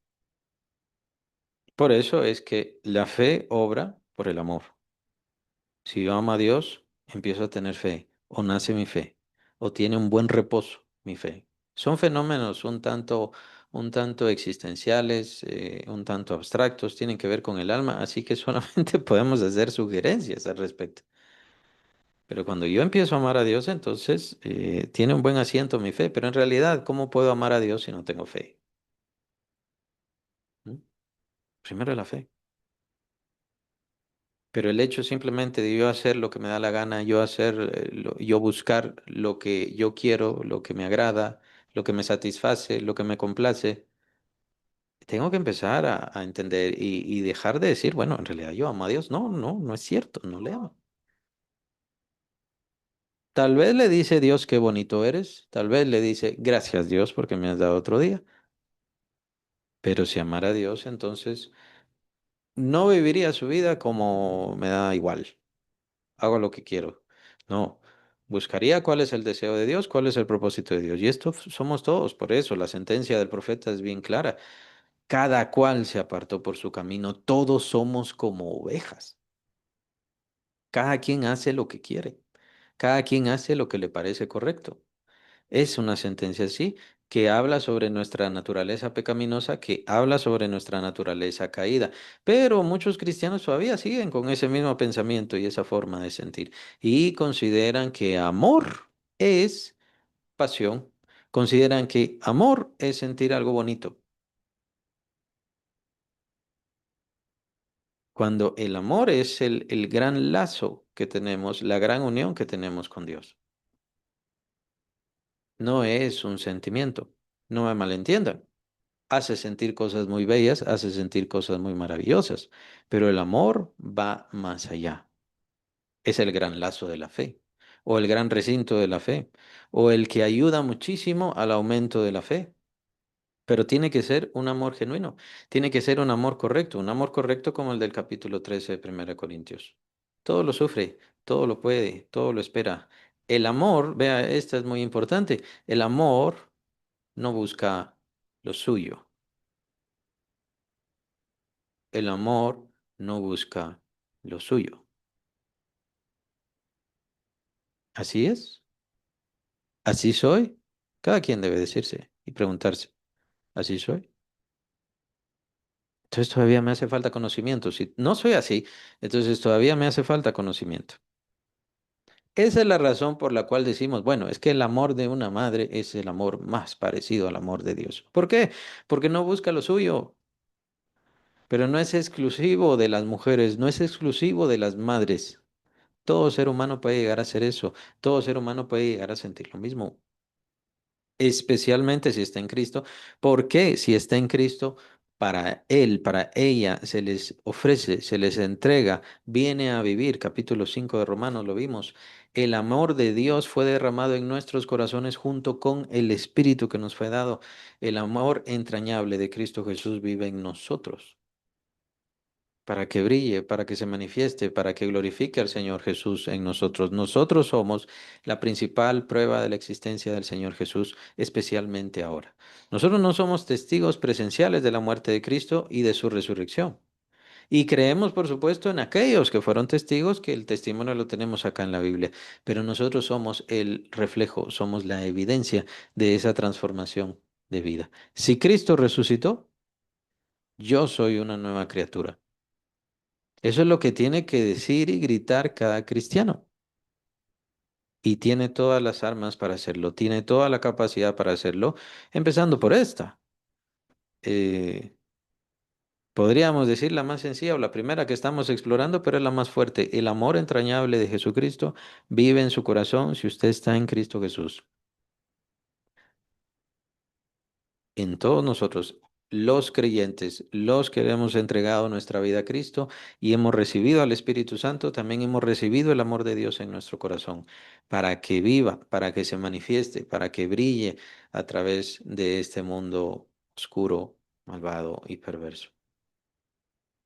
Por eso es que la fe obra por el amor. Si yo amo a Dios, empiezo a tener fe, o nace mi fe, o tiene un buen reposo mi fe. Son fenómenos un tanto existenciales, un tanto abstractos, tienen que ver con el alma, así que solamente podemos hacer sugerencias al respecto. Pero cuando yo empiezo a amar a Dios, entonces tiene un buen asiento mi fe. Pero en realidad, ¿cómo puedo amar a Dios si no tengo fe? ¿Mm? Primero la fe. Pero el hecho simplemente de yo hacer lo que me da la gana, yo hacer, yo buscar lo que yo quiero, lo que me agrada, lo que me satisface, lo que me complace, tengo que empezar a entender y dejar de decir, bueno, en realidad yo amo a Dios. No, no, no es cierto, no le amo. Tal vez le dice Dios qué bonito eres, tal vez le dice gracias Dios porque me has dado otro día. Pero si amara a Dios, entonces no viviría su vida como me da igual, hago lo que quiero. No, buscaría cuál es el deseo de Dios, cuál es el propósito de Dios. Y esto somos todos, por eso la sentencia del profeta es bien clara. Cada cual se apartó por su camino, todos somos como ovejas. Cada quien hace lo que quiere, cada quien hace lo que le parece correcto. Es una sentencia así que habla sobre nuestra naturaleza pecaminosa, que habla sobre nuestra naturaleza caída. Pero muchos cristianos todavía siguen con ese mismo pensamiento y esa forma de sentir y consideran que amor es pasión, consideran que amor es sentir algo bonito, cuando el amor es el gran lazo que tenemos, la gran unión que tenemos con Dios. No es un sentimiento, no me malentiendan. Hace sentir cosas muy bellas, hace sentir cosas muy maravillosas, pero el amor va más allá. Es el gran lazo de la fe, o el gran recinto de la fe, o el que ayuda muchísimo al aumento de la fe. Pero tiene que ser un amor genuino, tiene que ser un amor correcto como el del capítulo 13 de 1 Corintios. Todo lo sufre, todo lo puede, todo lo espera. El amor, vea, esta es muy importante, el amor no busca lo suyo. El amor no busca lo suyo. Así es, así soy. Cada quien debe decirse y preguntarse, ¿así soy? Entonces todavía me hace falta conocimiento. Si no soy así, entonces todavía me hace falta conocimiento. Esa es la razón por la cual decimos, bueno, es que el amor de una madre es el amor más parecido al amor de Dios. ¿Por qué? Porque no busca lo suyo, pero no es exclusivo de las mujeres, no es exclusivo de las madres. Todo ser humano puede llegar a hacer eso. Todo ser humano puede llegar a sentir lo mismo, especialmente si está en Cristo. Porque si está en Cristo, para él, para ella, se les ofrece, se les entrega, viene a vivir. Capítulo 5 de Romanos lo vimos. El amor de Dios fue derramado en nuestros corazones junto con el Espíritu que nos fue dado. El amor entrañable de Cristo Jesús vive en nosotros, para que brille, para que se manifieste, para que glorifique al Señor Jesús en nosotros. Nosotros somos la principal prueba de la existencia del Señor Jesús, especialmente ahora. Nosotros no somos testigos presenciales de la muerte de Cristo y de su resurrección. Y creemos, por supuesto, en aquellos que fueron testigos, que el testimonio lo tenemos acá en la Biblia, pero nosotros somos el reflejo, somos la evidencia de esa transformación de vida. Si Cristo resucitó, yo soy una nueva criatura. Eso es lo que tiene que decir y gritar cada cristiano. Y tiene todas las armas para hacerlo, tiene toda la capacidad para hacerlo, empezando por esta. Eh, Podríamos decir la más sencilla o la primera que estamos explorando, pero es la más fuerte. El amor entrañable de Jesucristo vive en su corazón si usted está en Cristo Jesús. En todos nosotros, los creyentes, los que hemos entregado nuestra vida a Cristo y hemos recibido al Espíritu Santo, también hemos recibido el amor de Dios en nuestro corazón, para que viva, para que se manifieste, para que brille a través de este mundo oscuro, malvado y perverso.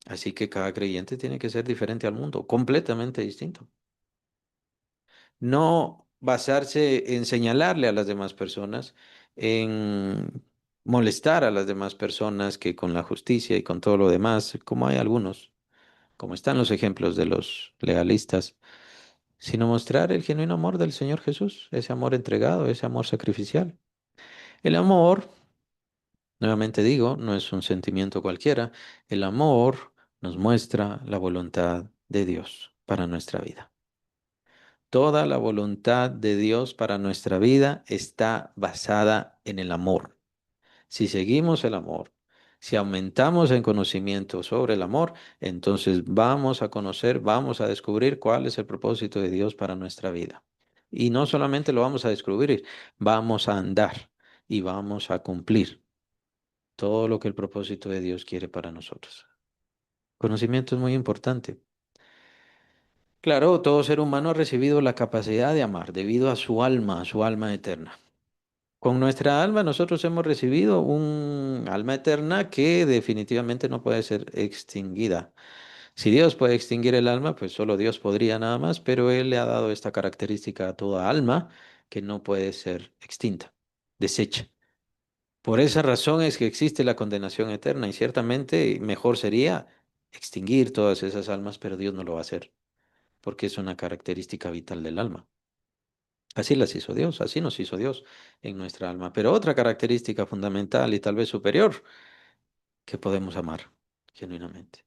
Así que cada creyente tiene que ser diferente al mundo, completamente distinto. No basarse en señalarle a las demás personas, en molestar a las demás personas que con la justicia y con todo lo demás, como hay algunos, como están los ejemplos de los legalistas, sino mostrar el genuino amor del Señor Jesús, ese amor entregado, ese amor sacrificial. El amor, nuevamente digo, no es un sentimiento cualquiera, el amor nos muestra la voluntad de Dios para nuestra vida. Toda la voluntad de Dios para nuestra vida está basada en el amor. Si seguimos el amor, si aumentamos en conocimiento sobre el amor, entonces vamos a conocer, vamos a descubrir cuál es el propósito de Dios para nuestra vida. Y no solamente lo vamos a descubrir, vamos a andar y vamos a cumplir todo lo que el propósito de Dios quiere para nosotros. Conocimiento es muy importante. Claro, todo ser humano ha recibido la capacidad de amar debido a su alma eterna. Con nuestra alma nosotros hemos recibido un alma eterna que definitivamente no puede ser extinguida. Si Dios puede extinguir el alma, pues solo Dios podría nada más, pero Él le ha dado esta característica a toda alma que no puede ser extinta, deshecha. Por esa razón es que existe la condenación eterna y ciertamente mejor sería extinguir todas esas almas, pero Dios no lo va a hacer porque es una característica vital del alma. Así las hizo Dios, así nos hizo Dios en nuestra alma. Pero otra característica fundamental y tal vez superior, que podemos amar genuinamente.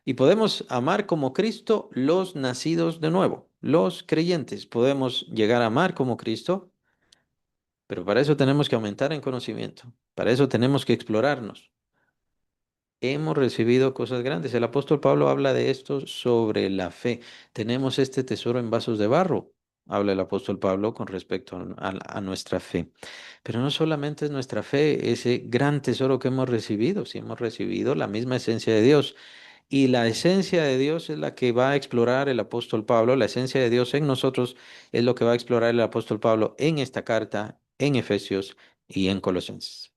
Y podemos amar como Cristo los nacidos de nuevo, los creyentes. Podemos llegar a amar como Cristo, pero para eso tenemos que aumentar en conocimiento. Para eso tenemos que explorarnos. Hemos recibido cosas grandes. El apóstol Pablo habla de esto sobre la fe. Tenemos este tesoro en vasos de barro, habla el apóstol Pablo con respecto a nuestra fe. Pero no solamente es nuestra fe, ese gran tesoro que hemos recibido, si hemos recibido la misma esencia de Dios. Y la esencia de Dios es la que va a explorar el apóstol Pablo. La esencia de Dios en nosotros es lo que va a explorar el apóstol Pablo en esta carta, en Efesios y en Colosenses.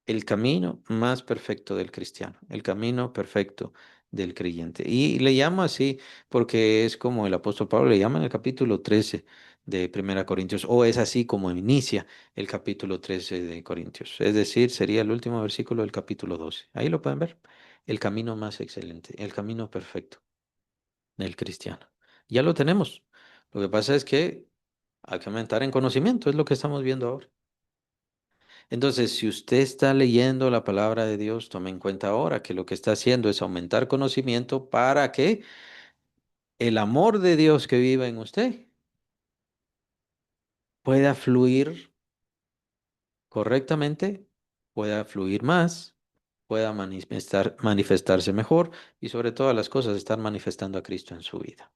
El camino más perfecto del cristiano, el camino perfecto del creyente. Y le llamo así porque es como el apóstol Pablo le llama en el capítulo 13 de Primera Corintios, o es así como inicia el capítulo 13 de Corintios. Es decir, sería el último versículo del capítulo 12. Ahí lo pueden ver. El camino más excelente, el camino perfecto del cristiano. Ya lo tenemos. Lo que pasa es que hay que aumentar en conocimiento, es lo que estamos viendo ahora. Entonces, si usted está leyendo la palabra de Dios, tome en cuenta ahora que lo que está haciendo es aumentar conocimiento para que el amor de Dios que viva en usted pueda fluir correctamente, pueda fluir más, pueda manifestarse mejor y sobre todas las cosas estar manifestando a Cristo en su vida.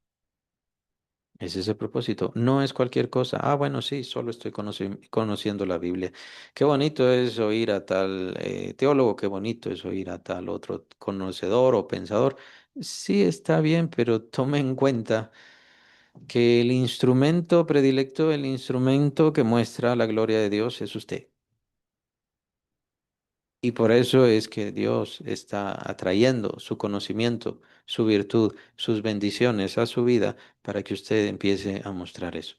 Ese es el propósito. No es cualquier cosa. Ah, bueno, sí, solo estoy conociendo la Biblia. Qué bonito es oír a tal teólogo, qué bonito es oír a tal otro conocedor o pensador. Sí, está bien, pero tome en cuenta que el instrumento predilecto, el instrumento que muestra la gloria de Dios es usted. Y por eso es que Dios está atrayendo su conocimiento, su virtud, sus bendiciones a su vida para que usted empiece a mostrar eso.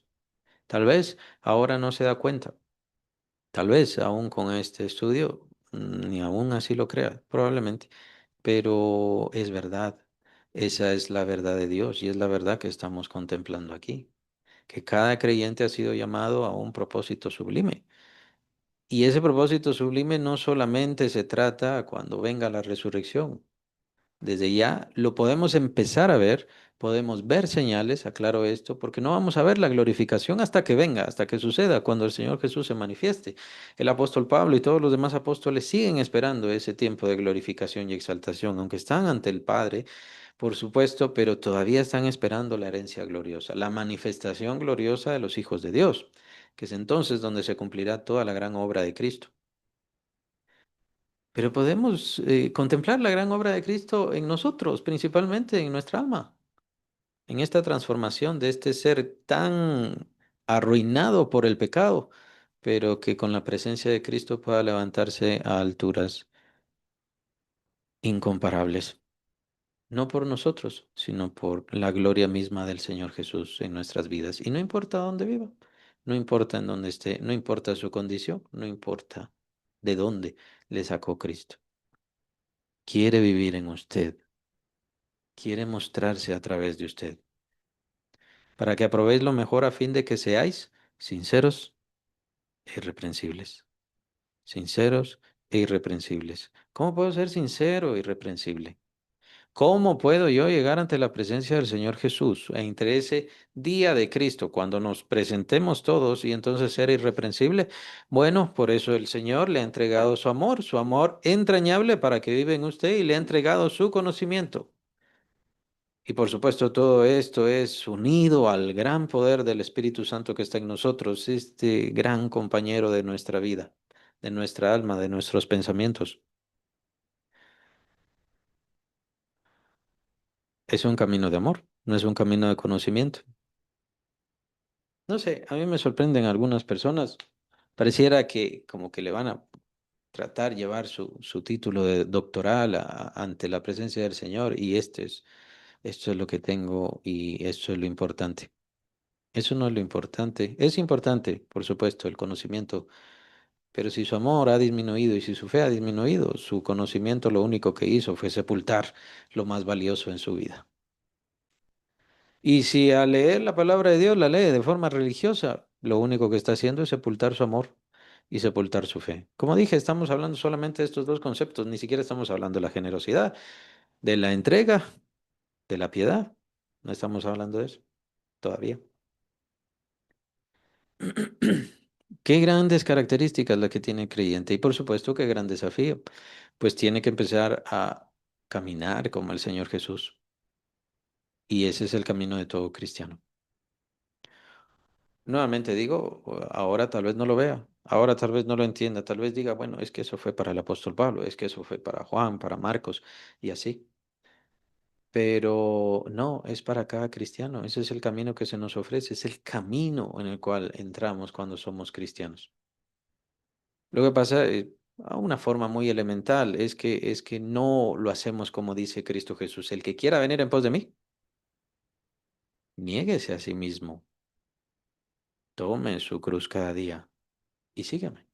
Tal vez ahora no se da cuenta, tal vez aún con este estudio, ni aún así lo crea, probablemente, pero es verdad, esa es la verdad de Dios y es la verdad que estamos contemplando aquí, que cada creyente ha sido llamado a un propósito sublime. Y ese propósito sublime no solamente se trata cuando venga la resurrección. Desde ya lo podemos empezar a ver, podemos ver señales, aclaro esto, porque no vamos a ver la glorificación hasta que venga, hasta que suceda, cuando el Señor Jesús se manifieste. El apóstol Pablo y todos los demás apóstoles siguen esperando ese tiempo de glorificación y exaltación, aunque están ante el Padre, por supuesto, pero todavía están esperando la herencia gloriosa, la manifestación gloriosa de los hijos de Dios, que es entonces donde se cumplirá toda la gran obra de Cristo. Pero podemos contemplar la gran obra de Cristo en nosotros, principalmente en nuestra alma, en esta transformación de este ser tan arruinado por el pecado, pero que con la presencia de Cristo pueda levantarse a alturas incomparables, no por nosotros, sino por la gloria misma del Señor Jesús en nuestras vidas. Y no importa dónde viva, no importa en dónde esté, no importa su condición, no importa de dónde le sacó Cristo. Quiere vivir en usted, quiere mostrarse a través de usted, para que aprobéis lo mejor a fin de que seáis sinceros e irreprensibles. Sinceros e irreprensibles. ¿Cómo puedo ser sincero e irreprensible? ¿Cómo puedo yo llegar ante la presencia del Señor Jesús entre ese día de Cristo, cuando nos presentemos todos y entonces ser irreprensible? Bueno, por eso el Señor le ha entregado su amor entrañable para que viva en usted y le ha entregado su conocimiento. Y por supuesto, todo esto es unido al gran poder del Espíritu Santo que está en nosotros, este gran compañero de nuestra vida, de nuestra alma, de nuestros pensamientos. Es un camino de amor, no es un camino de conocimiento. No sé, a mí me sorprenden algunas personas. Pareciera que como que le van a tratar llevar su título de doctoral ante la presencia del Señor y esto es lo que tengo y esto es lo importante. Eso no es lo importante. Es importante, por supuesto, el conocimiento, pero si su amor ha disminuido y si su fe ha disminuido, su conocimiento lo único que hizo fue sepultar lo más valioso en su vida. Y si al leer la palabra de Dios la lee de forma religiosa, lo único que está haciendo es sepultar su amor y sepultar su fe. Como dije, estamos hablando solamente de estos dos conceptos, ni siquiera estamos hablando de la generosidad, de la entrega, de la piedad. No estamos hablando de eso todavía. Qué grandes características la que tiene el creyente y por supuesto qué gran desafío. Pues tiene que empezar a caminar como el Señor Jesús y ese es el camino de todo cristiano. Nuevamente digo, ahora tal vez no lo vea, ahora tal vez no lo entienda, tal vez diga, bueno, es que eso fue para el apóstol Pablo, es que eso fue para Juan, para Marcos y así. Pero no, es para cada cristiano, ese es el camino que se nos ofrece, es el camino en el cual entramos cuando somos cristianos. Lo que pasa, a una forma muy elemental, es que no lo hacemos como dice Cristo Jesús. El que quiera venir en pos de mí, niéguese a sí mismo, tome su cruz cada día y sígame.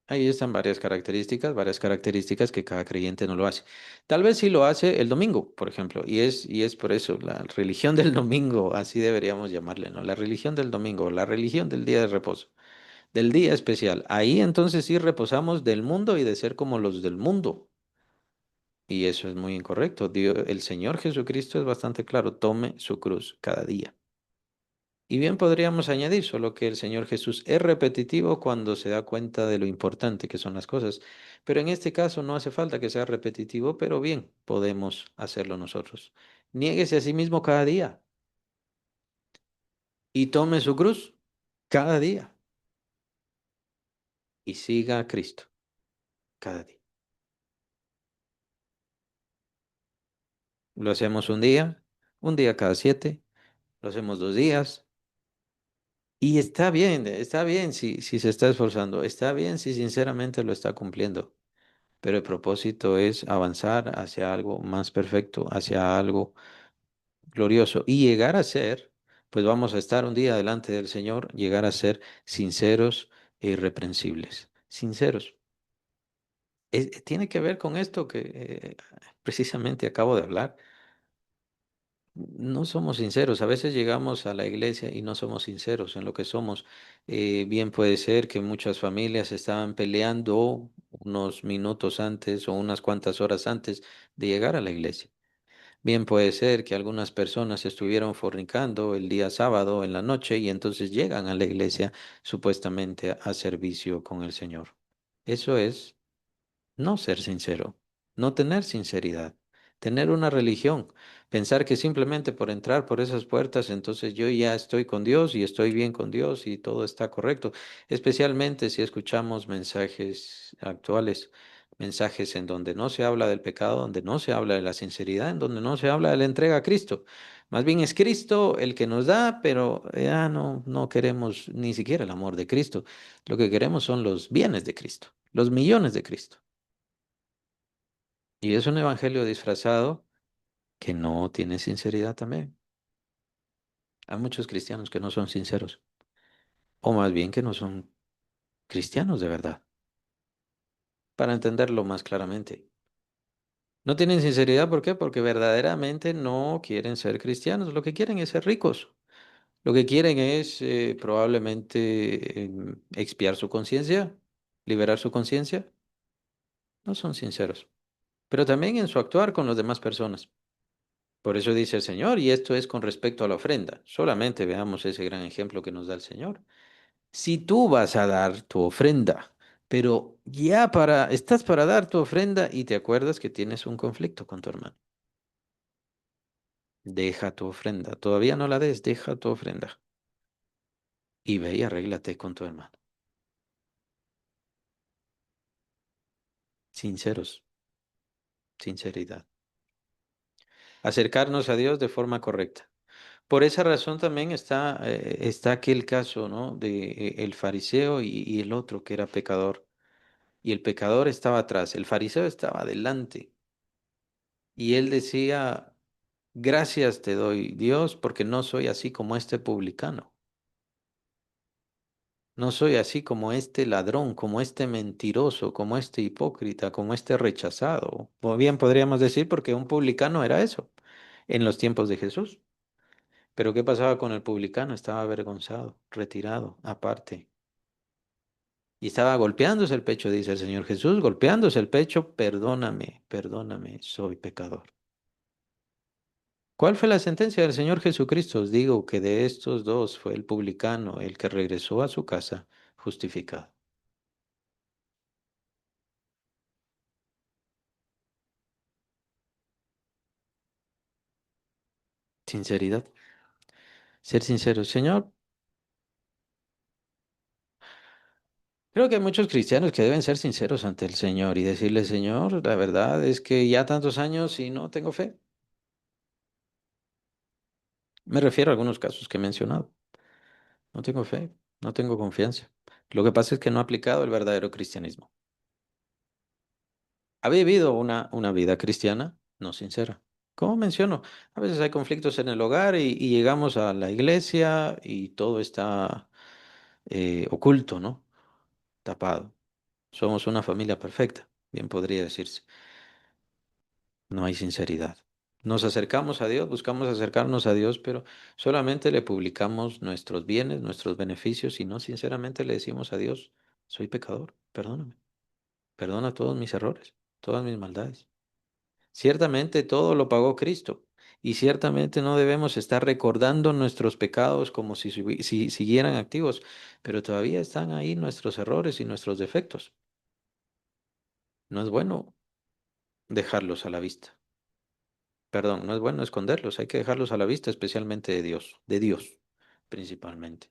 Ahí están varias características que cada creyente no lo hace. Tal vez sí lo hace el domingo, por ejemplo, y es por eso la religión del domingo, así deberíamos llamarle, ¿no? La religión del domingo, la religión del día de reposo, del día especial. Ahí entonces sí reposamos del mundo y de ser como los del mundo. Y eso es muy incorrecto. El Señor Jesucristo es bastante claro, tome su cruz cada día. Y bien podríamos añadir, solo que el Señor Jesús es repetitivo cuando se da cuenta de lo importante que son las cosas. Pero en este caso no hace falta que sea repetitivo, pero bien, podemos hacerlo nosotros. Niéguese a sí mismo cada día y tome su cruz cada día y siga a Cristo cada día. Lo hacemos un día cada 7, lo hacemos 2 días. Y está bien si se está esforzando, está bien si sinceramente lo está cumpliendo, pero el propósito es avanzar hacia algo más perfecto, hacia algo glorioso y llegar a ser, pues vamos a estar un día delante del Señor, llegar a ser sinceros e irreprensibles, sinceros. Tiene que ver con esto que precisamente acabo de hablar. No somos sinceros, a veces llegamos a la iglesia y no somos sinceros en lo que somos. Bien puede ser que muchas familias estaban peleando unos minutos antes o unas cuantas horas antes de llegar a la iglesia. Bien puede ser que algunas personas estuvieron fornicando el día sábado en la noche y entonces llegan a la iglesia supuestamente a servicio con el Señor. Eso es no ser sincero, no tener sinceridad, tener una religión, pensar que simplemente por entrar por esas puertas, entonces yo ya estoy con Dios y estoy bien con Dios y todo está correcto, especialmente si escuchamos mensajes actuales, mensajes en donde no se habla del pecado, donde no se habla de la sinceridad, en donde no se habla de la entrega a Cristo. Más bien es Cristo el que nos da, pero ya no queremos ni siquiera el amor de Cristo. Lo que queremos son los bienes de Cristo, los millones de Cristo. Y es un evangelio disfrazado que no tiene sinceridad también. Hay muchos cristianos que no son sinceros, o más bien que no son cristianos de verdad, para entenderlo más claramente. No tienen sinceridad, ¿por qué? Porque verdaderamente no quieren ser cristianos, lo que quieren es ser ricos, lo que quieren es probablemente expiar su conciencia, liberar su conciencia. No son sinceros, pero también en su actuar con las demás personas. Por eso dice el Señor, y esto es con respecto a la ofrenda. Solamente veamos ese gran ejemplo que nos da el Señor. Si tú vas a dar tu ofrenda, pero estás para dar tu ofrenda y te acuerdas que tienes un conflicto con tu hermano, deja tu ofrenda. Todavía no la des, deja tu ofrenda y ve y arréglate con tu hermano. Sinceros, sinceridad. Acercarnos a Dios de forma correcta. Por esa razón también está aquel caso, ¿no? De el fariseo y el otro que era pecador. Y el pecador estaba atrás, el fariseo estaba adelante. Y él decía, gracias te doy, Dios, porque no soy así como este publicano. No soy así como este ladrón, como este mentiroso, como este hipócrita, como este rechazado. O bien podríamos decir porque un publicano era eso en los tiempos de Jesús. Pero ¿qué pasaba con el publicano? Estaba avergonzado, retirado, aparte. Y estaba golpeándose el pecho, dice el Señor Jesús, golpeándose el pecho, perdóname, perdóname, soy pecador. ¿Cuál fue la sentencia del Señor Jesucristo? Os digo que de estos dos fue el publicano el que regresó a su casa justificado. Sinceridad, ser sincero. Señor, creo que hay muchos cristianos que deben ser sinceros ante el Señor y decirle, Señor, la verdad es que ya tantos años y no tengo fe. Me refiero a algunos casos que he mencionado. No tengo fe, no tengo confianza. Lo que pasa es que no ha aplicado el verdadero cristianismo. Ha vivido una vida cristiana no sincera. Como menciono, a veces hay conflictos en el hogar y llegamos a la iglesia y todo está oculto, ¿no? Tapado. Somos una familia perfecta, bien podría decirse. No hay sinceridad. Nos acercamos a Dios, buscamos acercarnos a Dios, pero solamente le publicamos nuestros bienes, nuestros beneficios y no sinceramente le decimos a Dios, soy pecador, perdóname, perdona todos mis errores, todas mis maldades. Ciertamente todo lo pagó Cristo y ciertamente no debemos estar recordando nuestros pecados como si siguieran activos, pero todavía están ahí nuestros errores y nuestros defectos. No es bueno dejarlos a la vista. Perdón, no es bueno esconderlos, hay que dejarlos a la vista, especialmente de Dios principalmente.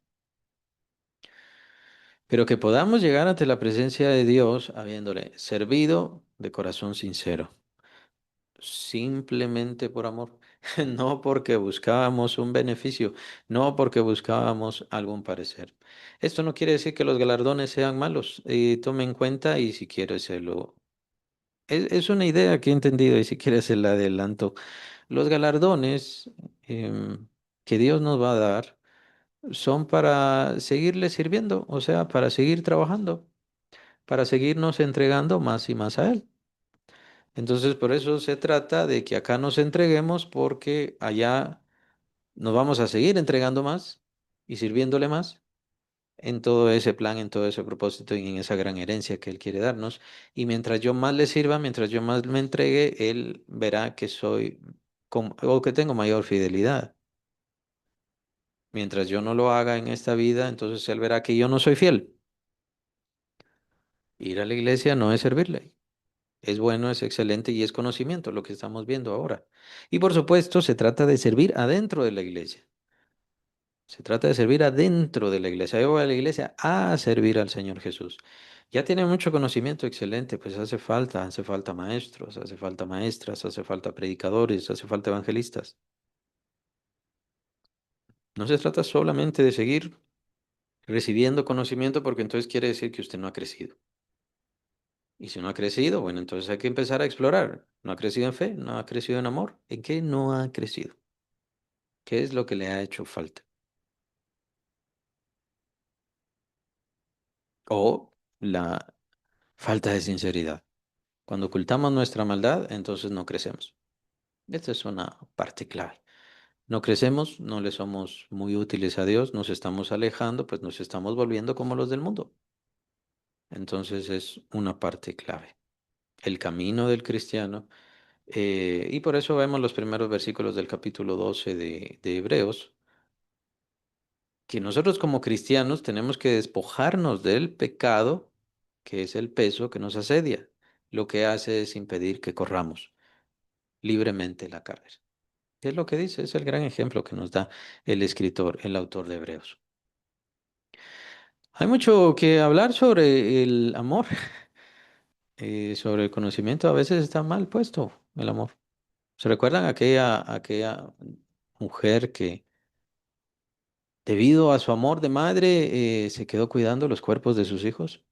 Pero que podamos llegar ante la presencia de Dios habiéndole servido de corazón sincero, simplemente por amor, no porque buscábamos un beneficio, no porque buscábamos algún parecer. Esto no quiere decir que los galardones sean malos, tome en cuenta y si quieres se lo... Es una idea que he entendido y si quieres se la adelanto. Los galardones que Dios nos va a dar son para seguirle sirviendo, o sea, para seguir trabajando, para seguirnos entregando más y más a Él. Entonces, por eso se trata de que acá nos entreguemos porque allá nos vamos a seguir entregando más y sirviéndole más en todo ese plan, en todo ese propósito y en esa gran herencia que Él quiere darnos. Y mientras yo más le sirva, mientras yo más me entregue, Él verá que soy o que tengo mayor fidelidad. Mientras yo no lo haga en esta vida, entonces Él verá que yo no soy fiel. Ir a la iglesia no es servirle. Es bueno, es excelente y es conocimiento lo que estamos viendo ahora. Y por supuesto, se trata de servir adentro de la iglesia. Se trata de servir adentro de la iglesia. Yo voy a la iglesia a servir al Señor Jesús. Ya tiene mucho conocimiento, excelente, pues hace falta maestros, hace falta maestras, hace falta predicadores, hace falta evangelistas. No se trata solamente de seguir recibiendo conocimiento porque entonces quiere decir que usted no ha crecido. Y si no ha crecido, bueno, entonces hay que empezar a explorar. ¿No ha crecido en fe? ¿No ha crecido en amor? ¿En qué no ha crecido? ¿Qué es lo que le ha hecho falta? O la falta de sinceridad. Cuando ocultamos nuestra maldad, entonces no crecemos. Esta es una parte clave. No crecemos, no le somos muy útiles a Dios, nos estamos alejando, pues nos estamos volviendo como los del mundo. Entonces es una parte clave. El camino del cristiano. Y por eso vemos los primeros versículos del capítulo 12 de Hebreos, que nosotros como cristianos tenemos que despojarnos del pecado, que es el peso que nos asedia. Lo que hace es impedir que corramos libremente la carrera. ¿Qué es lo que dice? Es el gran ejemplo que nos da el escritor, el autor de Hebreos. Hay mucho que hablar sobre el amor, sobre el conocimiento. A veces está mal puesto el amor. ¿Se recuerdan aquella mujer que Debido a su amor de madre, se quedó cuidando los cuerpos de sus hijos.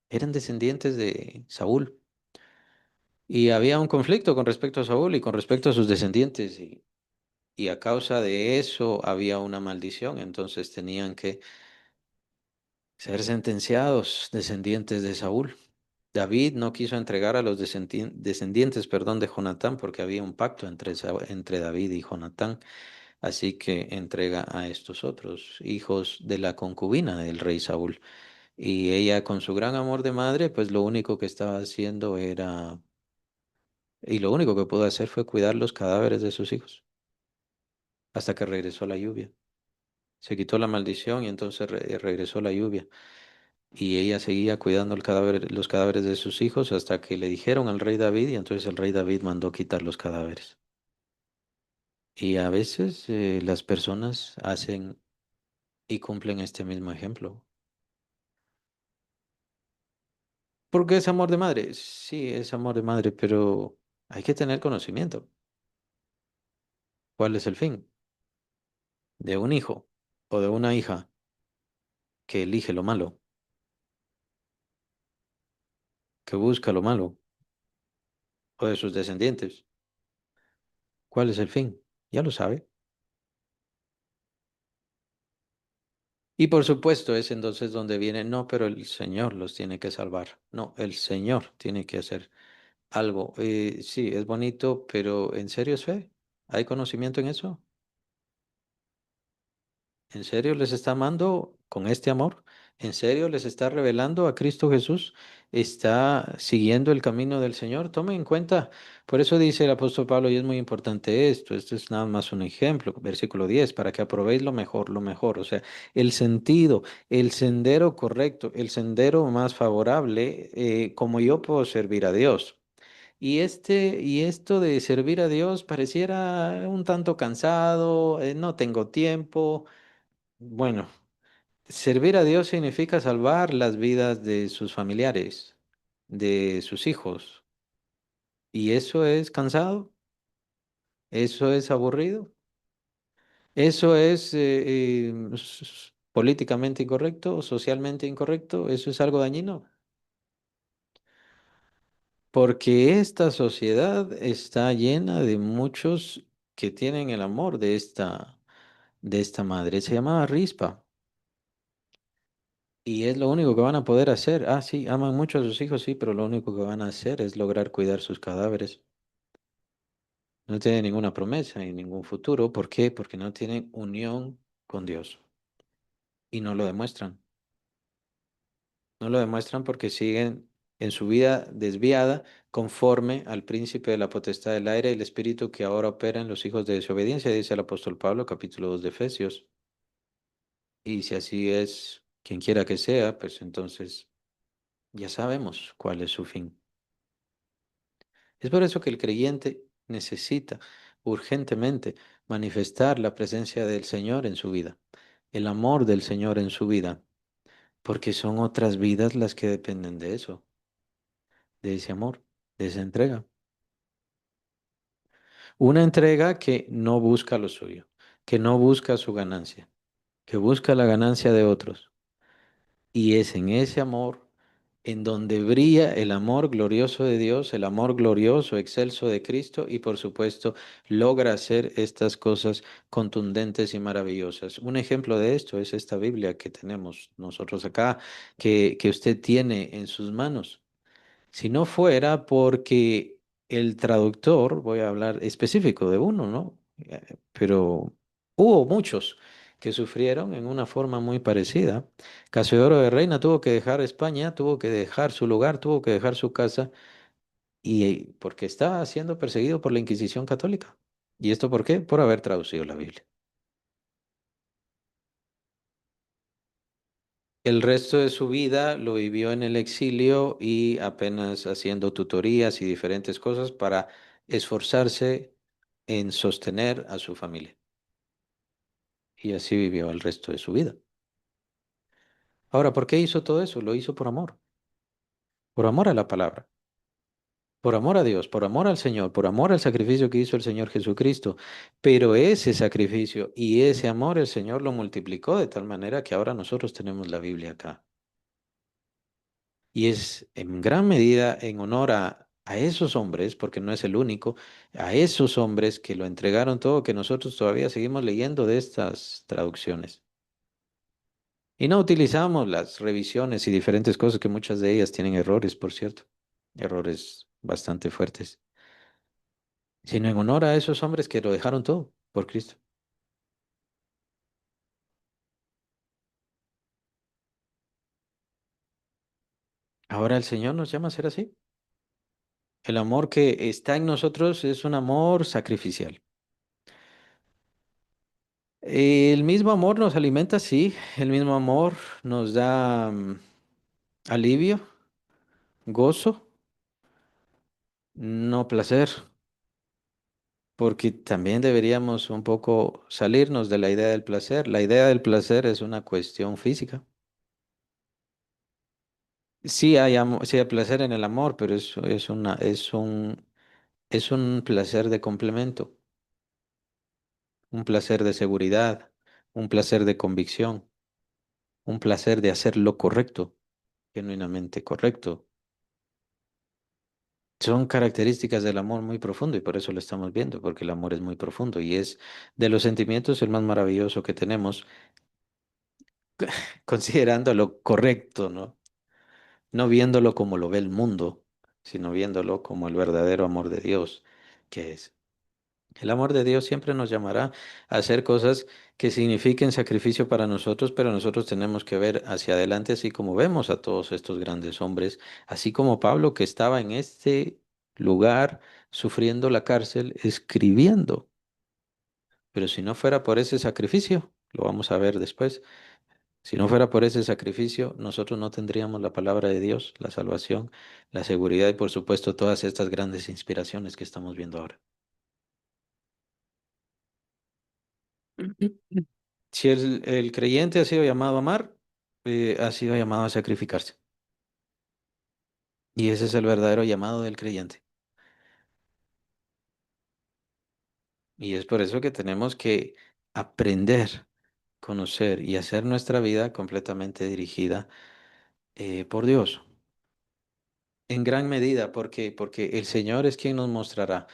Eran descendientes de Saúl. Y había un conflicto con respecto a Saúl y con respecto a sus descendientes. Y a causa de eso había una maldición. Entonces tenían que ser sentenciados descendientes de Saúl. David no quiso entregar a los descendientes, perdón, de Jonatán porque había un pacto entre David y Jonatán. Así que entrega a estos otros hijos de la concubina del rey Saúl. Y ella con su gran amor de madre, pues lo único que estaba haciendo era, y lo único que pudo hacer fue cuidar los cadáveres de sus hijos hasta que regresó la lluvia. Se quitó la maldición y entonces regresó la lluvia. Y ella seguía cuidando los cadáveres de sus hijos hasta que le dijeron al rey David y entonces el rey David mandó quitar los cadáveres. Y a veces las personas hacen y cumplen este mismo ejemplo. Porque es amor de madre. Sí, es amor de madre, pero hay que tener conocimiento. ¿Cuál es el fin? De un hijo o de una hija que elige lo malo, que busca lo malo, o de sus descendientes. ¿Cuál es el fin? Ya lo sabe. Y por supuesto es entonces donde viene, no, pero el Señor los tiene que salvar. No, el Señor tiene que hacer algo. Sí, es bonito, pero ¿en serio es fe? ¿Hay conocimiento en eso? ¿En serio les está amando con este amor? ¿En serio les está revelando a Cristo Jesús? ¿Está siguiendo el camino del Señor? Tomen en cuenta. Por eso dice el apóstol Pablo, y es muy importante esto, esto es nada más un ejemplo, versículo 10 para que aprobéis lo mejor, o sea, el sentido, el sendero correcto, el sendero más favorable, como yo puedo servir a Dios. Y esto de servir a Dios pareciera un tanto cansado, no tengo tiempo. Bueno, servir a Dios significa salvar las vidas de sus familiares, de sus hijos. ¿Y eso es cansado? ¿Eso es aburrido? ¿Eso es políticamente incorrecto, socialmente incorrecto? ¿Eso es algo dañino? Porque esta sociedad está llena de muchos que tienen el amor de esta madre. Se llamaba Rispa. Y es lo único que van a poder hacer. Ah, sí, aman mucho a sus hijos, sí, pero lo único que van a hacer es lograr cuidar sus cadáveres. No tienen ninguna promesa ni ningún futuro. ¿Por qué? Porque no tienen unión con Dios. Y no lo demuestran. No lo demuestran porque siguen en su vida desviada conforme al príncipe de la potestad del aire, el espíritu que ahora opera en los hijos de desobediencia, dice el apóstol Pablo, capítulo 2 de Efesios. Y si así es, quien quiera que sea, pues entonces ya sabemos cuál es su fin. Es por eso que el creyente necesita urgentemente manifestar la presencia del Señor en su vida, el amor del Señor en su vida, porque son otras vidas las que dependen de eso, de ese amor, de esa entrega. Una entrega que no busca lo suyo, que no busca su ganancia, que busca la ganancia de otros. Y es en ese amor en donde brilla el amor glorioso de Dios, el amor glorioso, excelso de Cristo y por supuesto logra hacer estas cosas contundentes y maravillosas. Un ejemplo de esto es esta Biblia que tenemos nosotros acá, que usted tiene en sus manos. Si no fuera porque el traductor, voy a hablar específico de uno, ¿no? Pero hubo muchos que sufrieron en una forma muy parecida. Casiodoro de Reina tuvo que dejar España, tuvo que dejar su lugar, tuvo que dejar su casa, y porque estaba siendo perseguido por la Inquisición católica. ¿Y esto por qué? Por haber traducido la Biblia. El resto de su vida lo vivió en el exilio y apenas haciendo tutorías y diferentes cosas para esforzarse en sostener a su familia. Y así vivió el resto de su vida. Ahora, ¿por qué hizo todo eso? Lo hizo por amor a la palabra. Por amor a Dios, por amor al Señor, por amor al sacrificio que hizo el Señor Jesucristo. Pero ese sacrificio y ese amor el Señor lo multiplicó de tal manera que ahora nosotros tenemos la Biblia acá. Y es en gran medida en honor a esos hombres, porque no es el único, a esos hombres que lo entregaron todo, que nosotros todavía seguimos leyendo de estas traducciones. Y no utilizamos las revisiones y diferentes cosas que muchas de ellas tienen errores, por cierto, errores bastante fuertes, sino en honor a esos hombres que lo dejaron todo por Cristo. Ahora el Señor nos llama a ser así. El amor que está en nosotros es un amor sacrificial. El mismo amor nos alimenta, sí. El mismo amor nos da alivio, gozo, no placer, porque también deberíamos un poco salirnos de la idea del placer. La idea del placer es una cuestión física. Sí hay placer en el amor, pero es un placer de complemento, un placer de seguridad, un placer de convicción, un placer de hacer lo correcto, genuinamente correcto. Son características del amor muy profundo y por eso lo estamos viendo, porque el amor es muy profundo y es de los sentimientos el más maravilloso que tenemos, considerando lo correcto, ¿no? No viéndolo como lo ve el mundo, sino viéndolo como el verdadero amor de Dios que es. El amor de Dios siempre nos llamará a hacer cosas que signifiquen sacrificio para nosotros, pero nosotros tenemos que ver hacia adelante, así como vemos a todos estos grandes hombres, así como Pablo que estaba en este lugar sufriendo la cárcel, escribiendo. Pero si no fuera por ese sacrificio, lo vamos a ver después, si no fuera por ese sacrificio, nosotros no tendríamos la palabra de Dios, la salvación, la seguridad y por supuesto todas estas grandes inspiraciones que estamos viendo ahora. Si el creyente ha sido llamado a amar, ha sido llamado a sacrificarse. Y ese es el verdadero llamado del creyente. Y es por eso que tenemos que aprender, conocer y hacer nuestra vida completamente dirigida por Dios. En gran medida, porque el Señor es quien nos mostrará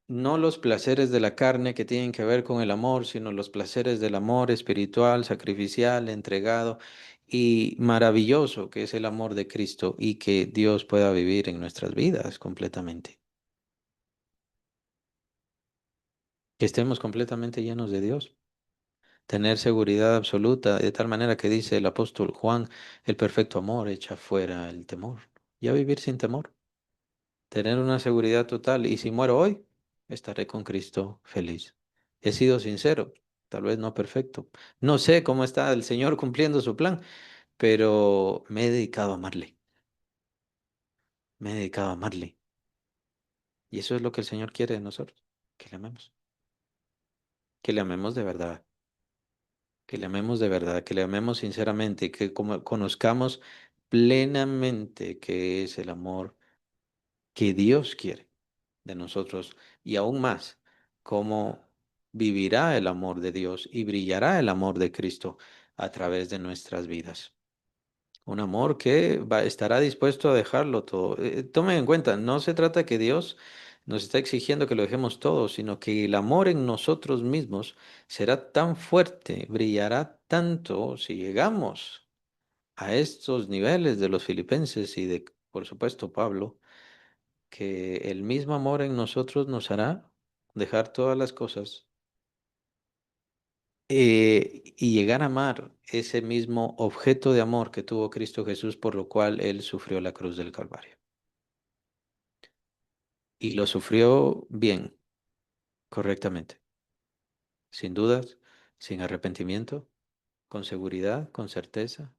no los placeres de la carne que tienen que ver con el amor, sino los placeres del amor espiritual, sacrificial, entregado y maravilloso, que es el amor de Cristo y que Dios pueda vivir en nuestras vidas completamente. Que estemos completamente llenos de Dios. Tener seguridad absoluta, de tal manera que dice el apóstol Juan, el perfecto amor echa fuera el temor. Ya vivir sin temor. Tener una seguridad total. Y si muero hoy, estaré con Cristo feliz. He sido sincero, tal vez no perfecto. No sé cómo está el Señor cumpliendo su plan, pero me he dedicado a amarle. Me he dedicado a amarle. Y eso es lo que el Señor quiere de nosotros, que le amemos. Que le amemos de verdad. Que le amemos de verdad, que le amemos sinceramente, que como conozcamos plenamente qué es el amor que Dios quiere de nosotros y aún más, cómo vivirá el amor de Dios y brillará el amor de Cristo a través de nuestras vidas. Un amor que estará dispuesto a dejarlo todo. Tomen en cuenta, no se trata que Dios nos está exigiendo que lo dejemos todo, sino que el amor en nosotros mismos será tan fuerte, brillará tanto si llegamos a estos niveles de los filipenses y de, por supuesto, Pablo, que el mismo amor en nosotros nos hará dejar todas las cosas y llegar a amar ese mismo objeto de amor que tuvo Cristo Jesús, por lo cual Él sufrió la cruz del Calvario. Y lo sufrió bien, correctamente, sin dudas, sin arrepentimiento, con seguridad, con certeza.